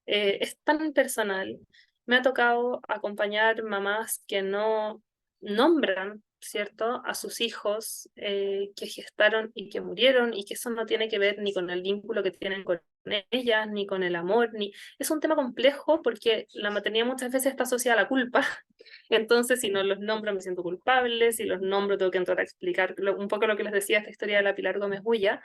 es tan personal. Me ha tocado acompañar mamás que no nombran, ¿cierto?, a sus hijos que gestaron y que murieron, y que eso no tiene que ver ni con el vínculo que tienen con ellas, ni con el amor, ni... Es un tema complejo porque la maternidad muchas veces está asociada a la culpa. Entonces, si no los nombro, me siento culpable. Si los nombro, tengo que entrar a explicar un poco lo que les decía esta historia de la Pilar Gómez Bulla.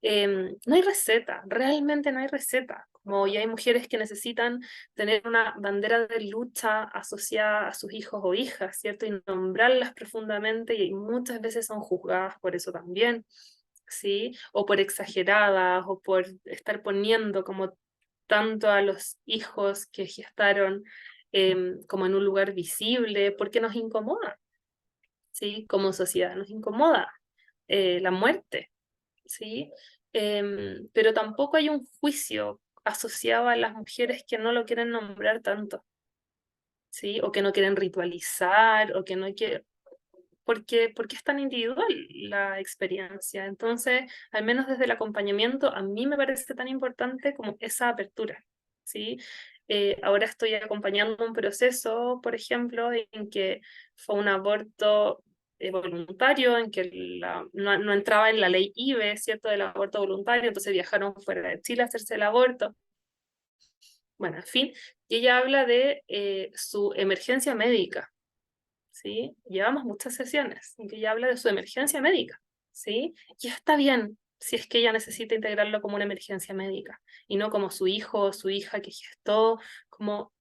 No hay receta, realmente no hay receta. Como ya hay mujeres que necesitan tener una bandera de lucha asociada a sus hijos o hijas, ¿cierto? Y nombrarlas profundamente, y muchas veces son juzgadas por eso también, ¿sí? O por exageradas, o por estar poniendo como tanto a los hijos que gestaron como en un lugar visible, porque nos incomoda, ¿sí? Como sociedad nos incomoda la muerte, ¿sí? Pero tampoco hay un juicio asociado a las mujeres que no lo quieren nombrar tanto, ¿sí? O que no quieren ritualizar, o que no quieren... porque es tan individual la experiencia. Entonces, al menos desde el acompañamiento, a mí me parece tan importante como esa apertura, ¿sí? Ahora estoy acompañando un proceso, por ejemplo, en que fue un aborto voluntario, en que no entraba en la ley IVE, ¿cierto?, del aborto voluntario, entonces viajaron fuera de Chile a hacerse el aborto. Bueno, en fin, y ella habla de su emergencia médica, ¿sí? Llevamos muchas sesiones en que ella habla de su emergencia médica, ¿sí? Y está bien si es que ella necesita integrarlo como una emergencia médica y no como su hijo o su hija que gestó, como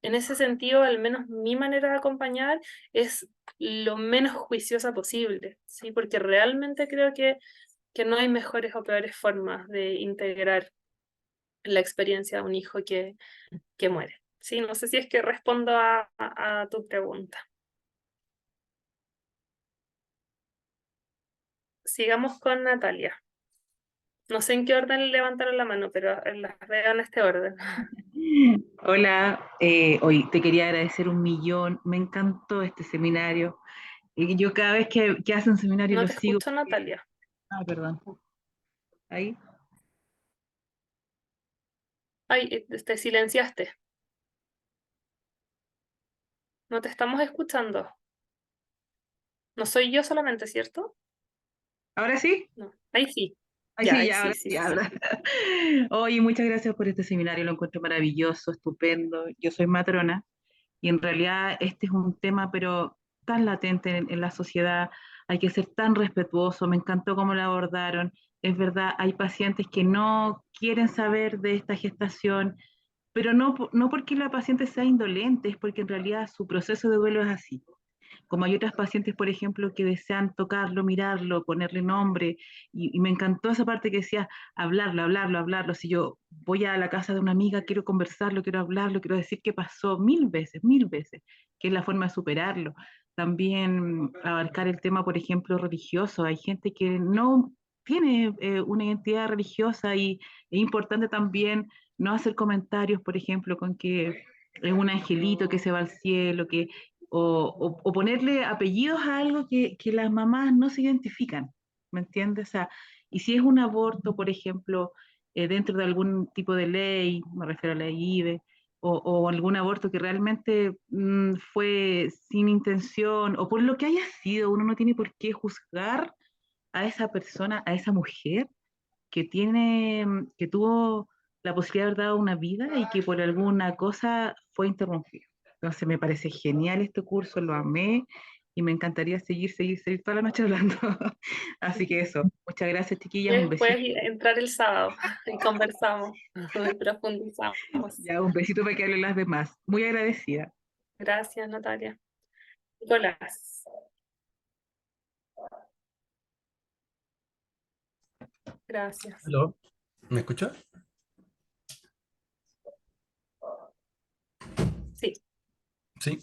en ese sentido, al menos mi manera de acompañar es lo menos juiciosa posible, ¿sí? Porque realmente creo que no hay mejores o peores formas de integrar la experiencia de un hijo que muere, ¿sí? No sé si es que respondo a tu pregunta. Sigamos con Natalia. No sé en qué orden levantaron la mano, pero las veo en este orden. Hola, hoy te quería agradecer un millón, me encantó este seminario. Y yo cada vez que hacen seminario No lo te sigo. escucho, Natalia. Ah, perdón. Ahí. Ay, te silenciaste. No te estamos escuchando. No soy yo solamente, ¿cierto? ¿Ahora sí? No. Ahí sí. Ahí Ya, sí, ahí ya, sí, ahora sí, sí sí, sí. habla. Oye, muchas gracias por este seminario, lo encuentro maravilloso, estupendo. Yo soy matrona y en realidad este es un tema, pero tan latente en la sociedad, hay que ser tan respetuoso, me encantó cómo lo abordaron. Es verdad, hay pacientes que no quieren saber de esta gestación, pero no, no porque la paciente sea indolente, es porque en realidad su proceso de duelo es así. Como hay otras pacientes, por ejemplo, que desean tocarlo, mirarlo, ponerle nombre, y me encantó esa parte que decía hablarlo, hablarlo, hablarlo. Si yo voy a la casa de una amiga, quiero conversarlo, quiero hablarlo, quiero decir qué pasó mil veces, que es la forma de superarlo. También abarcar el tema, por ejemplo, religioso. Hay gente que no tiene una identidad religiosa y es importante también no hacer comentarios, por ejemplo, con que es un angelito que se va al cielo, que o ponerle apellidos a algo que las mamás no se identifican, ¿me entiendes? O sea, y si es un aborto, por ejemplo, dentro de algún tipo de ley, me refiero a la IVE, o algún aborto que realmente fue sin intención, o por lo que haya sido, uno no tiene por qué juzgar a esa persona, a esa mujer que tuvo la posibilidad de haber dado una vida y que por alguna cosa fue interrumpida. Entonces me parece genial este curso, lo amé y me encantaría seguir toda la noche hablando. Así que eso, muchas gracias chiquillas, un Puedes besito, entrar el sábado y conversamos y profundizamos. ya un besito para que hablen las demás. Muy agradecida. Gracias, Natalia. Nicolás, gracias. Aló, ¿me escucha? Sí, Sí.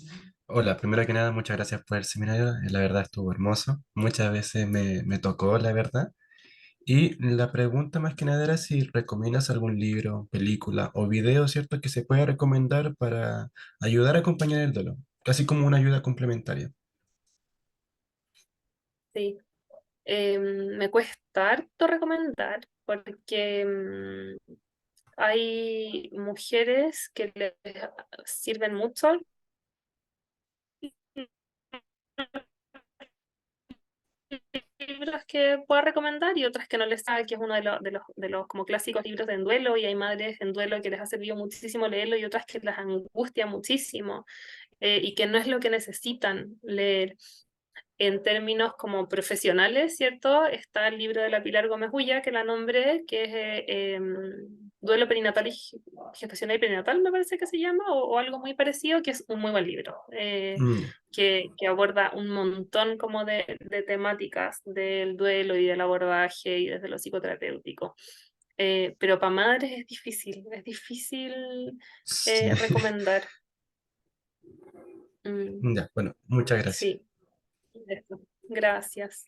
Hola, primero que nada, muchas gracias por el seminario. La verdad estuvo hermoso. Muchas veces me tocó, la verdad. Y la pregunta más que nada era si recomiendas algún libro, película o video, ¿cierto? Que se pueda recomendar para ayudar a acompañar el dolor, casi como una ayuda complementaria. sí. Me cuesta harto recomendar porque hay mujeres que les sirven mucho libros que pueda recomendar y otras que no les sabe, que es uno de los como clásicos libros de duelo, y hay madres en duelo que les ha servido muchísimo leerlo y otras que las angustia muchísimo, y que no es lo que necesitan leer. En términos como profesionales, ¿cierto? Está el libro de la Pilar Gómez Ulla, que la nombré, que es Duelo perinatal y gestacional y perinatal, me parece que se llama, o algo muy parecido, que es un muy buen libro, Mm, que aborda un montón como de temáticas del duelo y del abordaje y desde lo psicoterapéutico. Pero para madres es difícil sí. recomendar. Mm, Ya, bueno, muchas gracias. sí, eso. Gracias.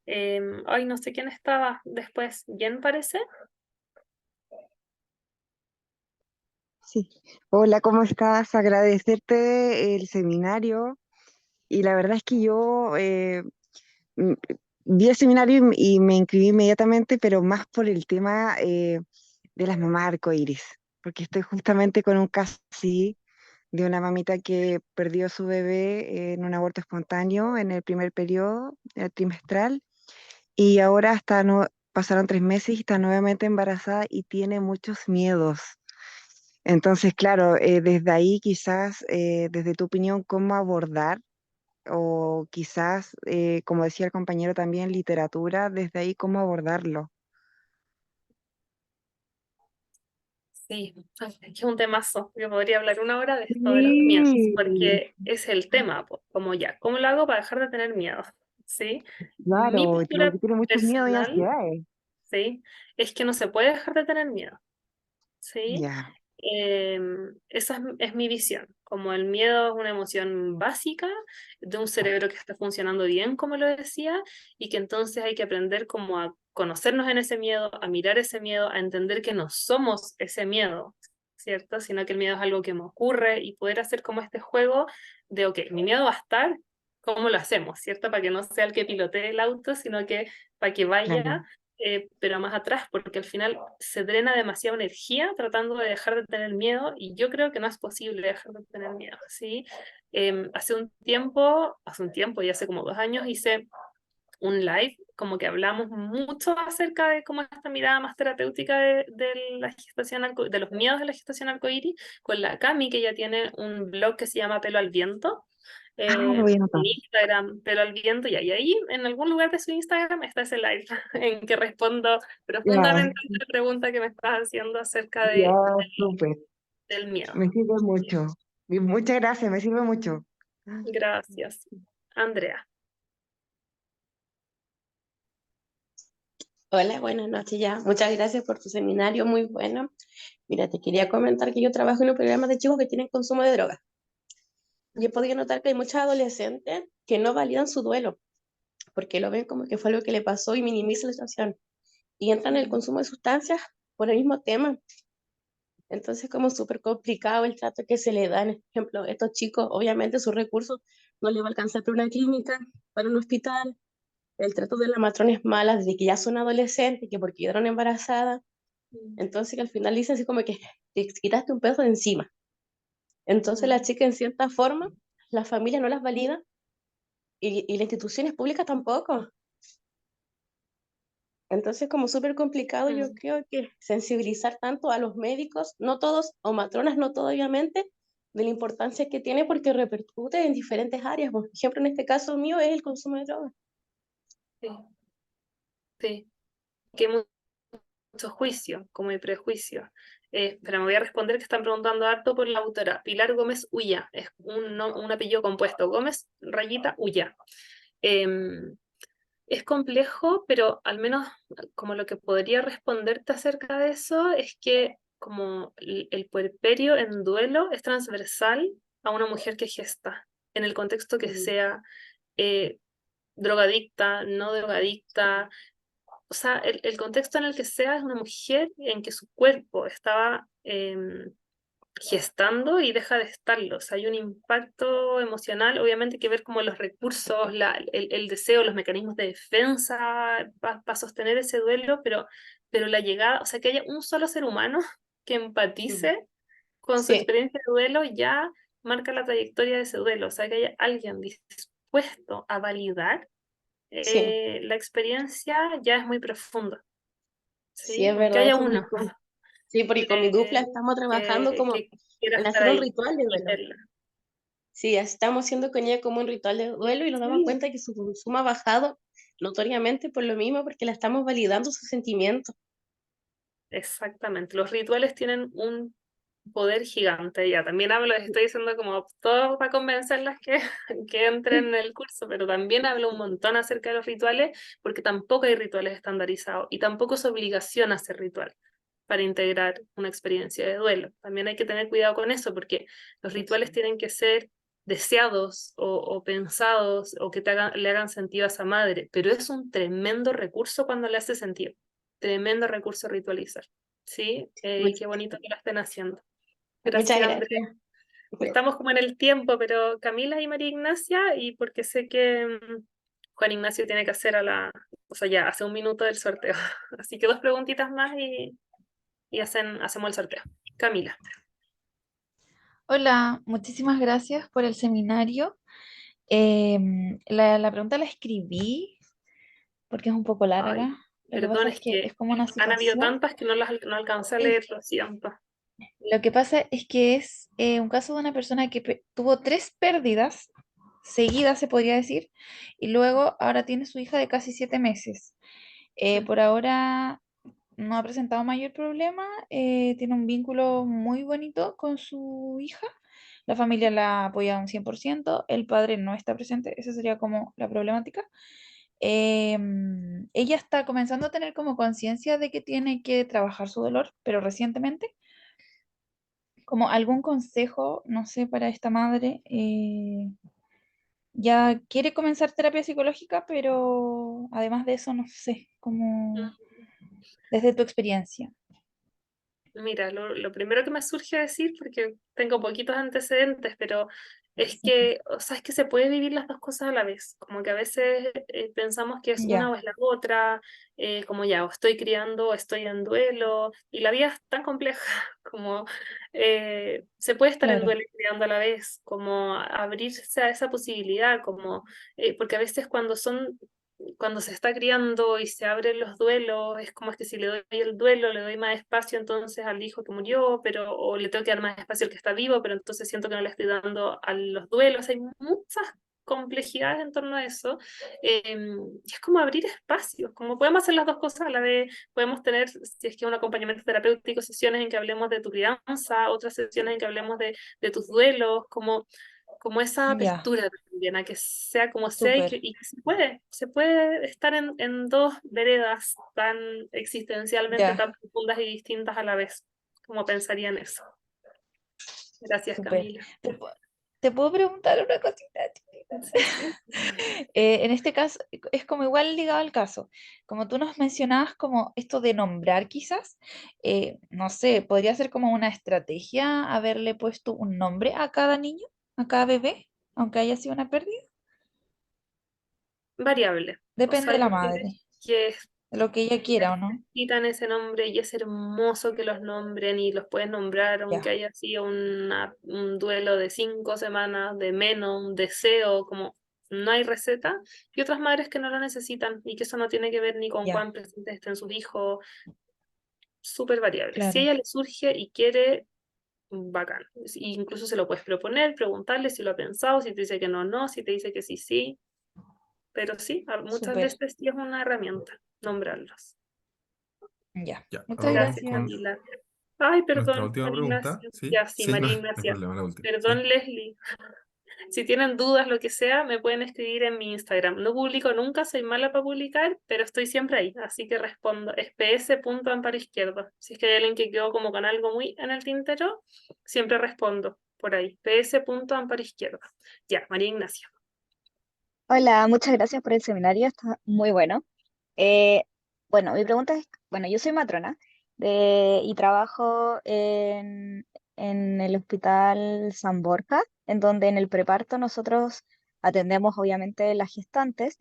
Ay, no sé quién estaba después. ¿Jen parece? Sí. Hola, ¿cómo estás? Agradecerte el seminario. Y la verdad es que yo m- vi el seminario y me inscribí inmediatamente, pero más por el tema de las mamás arcoíris, porque estoy justamente con un caso así de una mamita que perdió su bebé en un aborto espontáneo en el primer periodo trimestral y ahora pasaron 3 meses y está nuevamente embarazada y tiene muchos miedos. Entonces, claro, desde ahí quizás, desde tu opinión, ¿cómo abordar? O quizás, como decía el compañero también, literatura, desde ahí, ¿cómo abordarlo? Sí, ay, es que es un temazo. Yo podría hablar una hora de esto de los miedos, Sí, porque es el tema, po, como ya, ¿cómo lo hago para dejar de tener miedo? ¿Sí? Mi claro, postura porque tiene muchos miedos y personal, ansiedades. ¿sí? Es que no se puede dejar de tener miedo, ¿sí? Ya, Esa es mi visión, como el miedo es una emoción básica de un cerebro que está funcionando bien, como lo decía, y que entonces hay que aprender como a conocernos en ese miedo, a mirar ese miedo, a entender que no somos ese miedo, ¿cierto? Sino que el miedo es algo que me ocurre y poder hacer como este juego de, ok, mi miedo va a estar, ¿cómo lo hacemos? ¿Cierto? Para que no sea el que pilotee el auto, sino que para que claro. vaya pero más atrás, porque al final se drena demasiada energía tratando de dejar de tener miedo y yo creo que no es posible dejar de tener miedo, ¿sí? Hace un tiempo, y hace como 2 años, hice un live, como que hablamos mucho acerca de cómo esta mirada más terapéutica de la gestación de los miedos de la gestación arcoíris, con la Cami, que ya tiene un blog que se llama Pelo al Viento, Ah, lo voy a en anotar. Instagram, Pelo al Viento, y ahí en algún lugar de su Instagram está ese live en que respondo Ya, profundamente a la pregunta que me estás haciendo acerca ya, de súper. del miedo. Me sirve mucho. Y muchas gracias, me sirve mucho. Gracias. Andrea. Hola, buenas noches ya. Muchas gracias por tu seminario, muy bueno. Mira, te quería comentar que yo trabajo en un programa de chicos que tienen consumo de drogas. Y he podido notar que hay muchos adolescentes que no validan su duelo, porque lo ven como que fue algo que le pasó y minimizan la situación. Y entran en el consumo de sustancias por el mismo tema. Entonces, como súper complicado el trato que se le da. Por ejemplo, estos chicos, obviamente, sus recursos no les va a alcanzar para una clínica, para un hospital. El trato de la matrona es mala desde que ya son adolescentes, que porque quedaron embarazadas. Entonces, que al final dicen así como que te quitaste un peso de encima. Entonces, la chica, en cierta forma, la familia no las valida y las instituciones públicas tampoco. Entonces, como súper complicado, yo creo que sensibilizar tanto a los médicos, no todos, o matronas, no todos, obviamente, de la importancia que tiene porque repercute en diferentes áreas. Por ejemplo, en este caso mío es el consumo de drogas. Sí, sí. Que hay mucho juicio, como el prejuicio. Pero me voy a responder que están preguntando harto por la autora. Pilar Gómez Ulla, es un apellido compuesto. Gómez, rayita, Ulla. Es complejo, pero al menos como lo que podría responderte acerca de eso es que como el puerperio en duelo es transversal a una mujer que gesta, en el contexto que sea eh, drogadicta, no drogadicta, o sea, el contexto en el que sea es una mujer en que su cuerpo estaba gestando y deja de estarlo. O sea, hay un impacto emocional, obviamente, que ver como los recursos, el deseo, los mecanismos de defensa para sostener ese duelo, pero la llegada, o sea, que haya un solo ser humano que empatice con su Sí, experiencia de duelo ya marca la trayectoria de ese duelo. O sea, que haya alguien dispuesto a validar sí, la experiencia ya es muy profundo, sí, ¿sí? es Que verdad haya eso. uno Sí, porque con mi dupla eh, estamos trabajando como que quiera en estar hacer un ahí ritual de y duelo. verla. Sí, estamos haciendo con ella como un ritual de duelo y nos damos cuenta que su consumo ha bajado notoriamente por lo mismo, porque la estamos validando sus sentimientos. Exactamente. Los rituales tienen un poder gigante. Ya, también hablo, estoy diciendo como todo para convencerlas que entren en el curso, pero también hablo un montón acerca de los rituales, porque tampoco hay rituales estandarizados y tampoco es obligación hacer ritual para integrar una experiencia de duelo. También hay que tener cuidado con eso, porque los rituales tienen que ser deseados o pensados o que le hagan sentido a esa madre, pero es un tremendo recurso cuando le hace sentido. Tremendo recurso ritualizar. ¿Sí? Y qué bonito que lo estén haciendo. Muchas Gracias, Andrea. gracias. Estamos como en el tiempo, pero Camila y María Ignacia, y porque sé que Juan Ignacio tiene que hacer o sea, ya hace un minuto del sorteo. Así que dos preguntitas más y hacemos el sorteo. Camila. Hola, muchísimas gracias por el seminario. La pregunta la escribí porque es un poco Ay, larga. Lo que perdón, pasa es es que que es como una han habido situación. tantas que no alcancé a Sí. leer, lo siento. Lo que pasa es que es un caso de una persona que tuvo tres pérdidas seguidas, se podría decir, y luego ahora tiene su hija de casi 7 meses. Por ahora no ha presentado mayor problema, tiene un vínculo muy bonito con su hija, la familia la apoya un 100%, el padre no está presente, esa sería como la problemática. Ella está comenzando a tener como conciencia de que tiene que trabajar su dolor, pero recientemente, como algún consejo, no sé, para esta madre, ya quiere comenzar terapia psicológica, pero además de eso, no sé, como desde tu experiencia. Mira, lo primero que me surge decir, porque tengo poquitos antecedentes, pero es que, o sea, es que se puede vivir las dos cosas a la vez. Como que a veces pensamos que es una Ya, o es la otra, como ya, o estoy criando, o estoy en duelo, y la vida es tan compleja como se puede estar en claro. duelo y criando a la vez, como abrirse a esa posibilidad, como, porque a veces cuando se está criando y se abren los duelos, es como es que si le doy el duelo, le doy más espacio entonces al hijo que murió, pero, o le tengo que dar más espacio al que está vivo, pero entonces siento que no le estoy dando a los duelos. Hay muchas complejidades en torno a eso. Y es como abrir espacios, como podemos hacer las dos cosas a la vez, podemos tener, si es que un acompañamiento terapéutico, sesiones en que hablemos de tu crianza, otras sesiones en que hablemos de tus duelos, como esa Ya, apertura también, a que sea como sea súper. y que se puede estar en dos veredas tan existencialmente Ya, tan profundas y distintas a la vez, como pensaría en eso. Gracias, súper. Camila. ¿Te puedo preguntar una cosita, chiquita? Sí, sí. En este caso, es como igual ligado al caso. Como tú nos mencionabas, como esto de nombrar quizás, no sé, podría ser como una estrategia haberle puesto un nombre a cada niño, a cada bebé, aunque haya sido una pérdida. Variable. O Depende sea, de hay la mujeres madre, que de lo que ella quiera o no. necesitan ese nombre y es hermoso que los nombren y los puedes nombrar aunque Ya, haya sido un duelo de 5 semanas, de menos, un deseo, como no hay receta, y otras madres que no lo necesitan y que eso no tiene que ver ni con ya, cuán presentes estén sus hijos, súper variable. Si a claro, ella le surge y quiere, bacán. Incluso se lo puedes proponer, preguntarle si lo ha pensado, si te dice que no, no, si te dice que sí, sí, pero sí, muchas súper. veces sí es una herramienta nombrarlos. Ya. Ya, Muchas ahora vamos Gracias, con gracias. Camila. Ay, nuestra perdón, última María pregunta, Ignacia. ¿sí? Ya, sí, Sí, no, María no hay Ignacia. problema, la última, Perdón, ¿sí? Leslie. Si tienen dudas, lo que sea, me pueden escribir en mi Instagram. No publico nunca, soy mala para publicar, pero estoy siempre ahí, así que respondo. Es ps.amparoizquierdo. Si es que hay alguien que quedó como con algo muy en el tintero, siempre respondo por ahí. ps.amparoizquierdo. Ya, María Ignacia. Hola, muchas gracias por el seminario, está muy bueno. Eh, bueno, mi pregunta es, bueno, yo soy matrona y trabajo en el Hospital San Borja, en donde en el preparto nosotros atendemos obviamente las gestantes,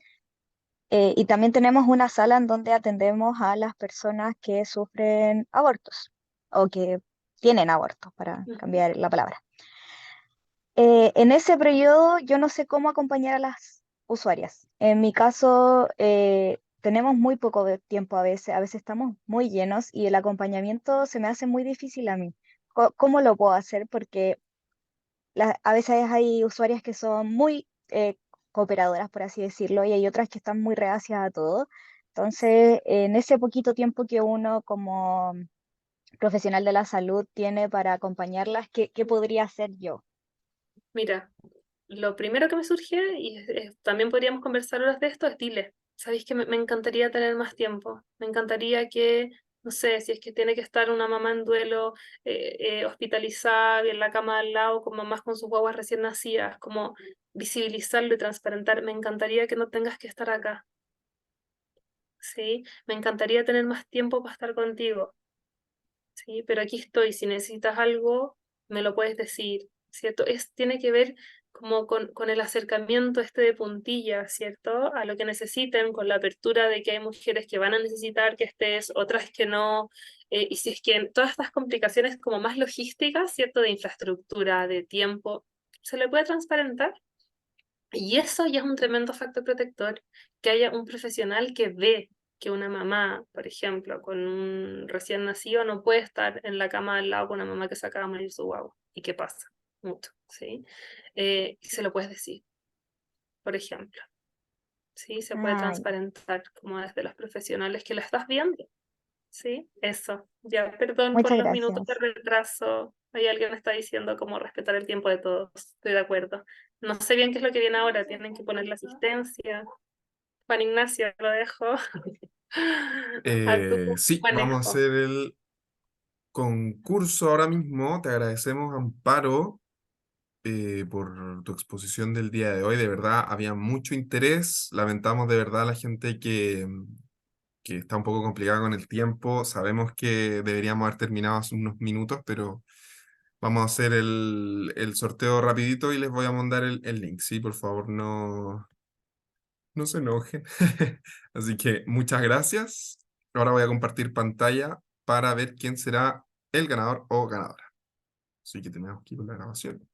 y también tenemos una sala en donde atendemos a las personas que sufren abortos o que tienen abortos, para Ujú. cambiar la palabra. En ese periodo yo no sé cómo acompañar a las usuarias. En mi caso, tenemos muy poco tiempo a veces estamos muy llenos y el acompañamiento se me hace muy difícil a mí. ¿Cómo lo puedo hacer? Porque a veces hay usuarias que son muy cooperadoras, por así decirlo, y hay otras que están muy reacias a todo. Entonces, en ese poquito tiempo que uno como profesional de la salud tiene para acompañarlas, ¿qué podría hacer yo? Mira, lo primero que me surge, y también podríamos conversar horas de esto, es dile, sabéis que me encantaría tener más tiempo, me encantaría que, no sé, si es que tiene que estar una mamá en duelo, hospitalizada, en la cama al lado, con mamás con sus guaguas recién nacidas, como visibilizarlo y transparentar, me encantaría que no tengas que estar acá, ¿sí? Me encantaría tener más tiempo para estar contigo, ¿sí? Pero aquí estoy, si necesitas algo, me lo puedes decir, ¿cierto? Tiene que ver como con el acercamiento este de puntilla, ¿cierto? A lo que necesiten, con la apertura de que hay mujeres que van a necesitar que estés, otras que no, y si es que en todas estas complicaciones como más logísticas, ¿cierto? De infraestructura, de tiempo, se le puede transparentar. Y eso ya es un tremendo factor protector, que haya un profesional que ve que una mamá, por ejemplo, con un recién nacido no puede estar en la cama al lado con una mamá que se acaba de morir su guagua. ¿Y qué pasa? Mucho, ¿sí? Y se lo puedes decir, por ejemplo, ¿sí? Se puede Ay, transparentar como desde los profesionales que la estás viendo, ¿sí? Eso. Ya, perdón por muchas los minutos de gracias. retraso. Hay alguien que está diciendo cómo respetar el tiempo de todos. Estoy de acuerdo. No sé bien qué es lo que viene ahora. Tienen que poner la asistencia. Juan Ignacio, lo dejo a tu Sí, vamos a manejo. hacer el concurso ahora mismo. Te agradecemos, Amparo, por tu exposición del día de hoy. De verdad, había mucho interés. Lamentamos de verdad a la gente que está un poco complicada con el tiempo. Sabemos que deberíamos haber terminado hace unos minutos, pero vamos a hacer el sorteo rapidito y les voy a mandar el link. Sí, por favor, no se enojen. Así que muchas gracias. Ahora voy a compartir pantalla para ver quién será el ganador o ganadora. Así que tenemos que ir con la grabación.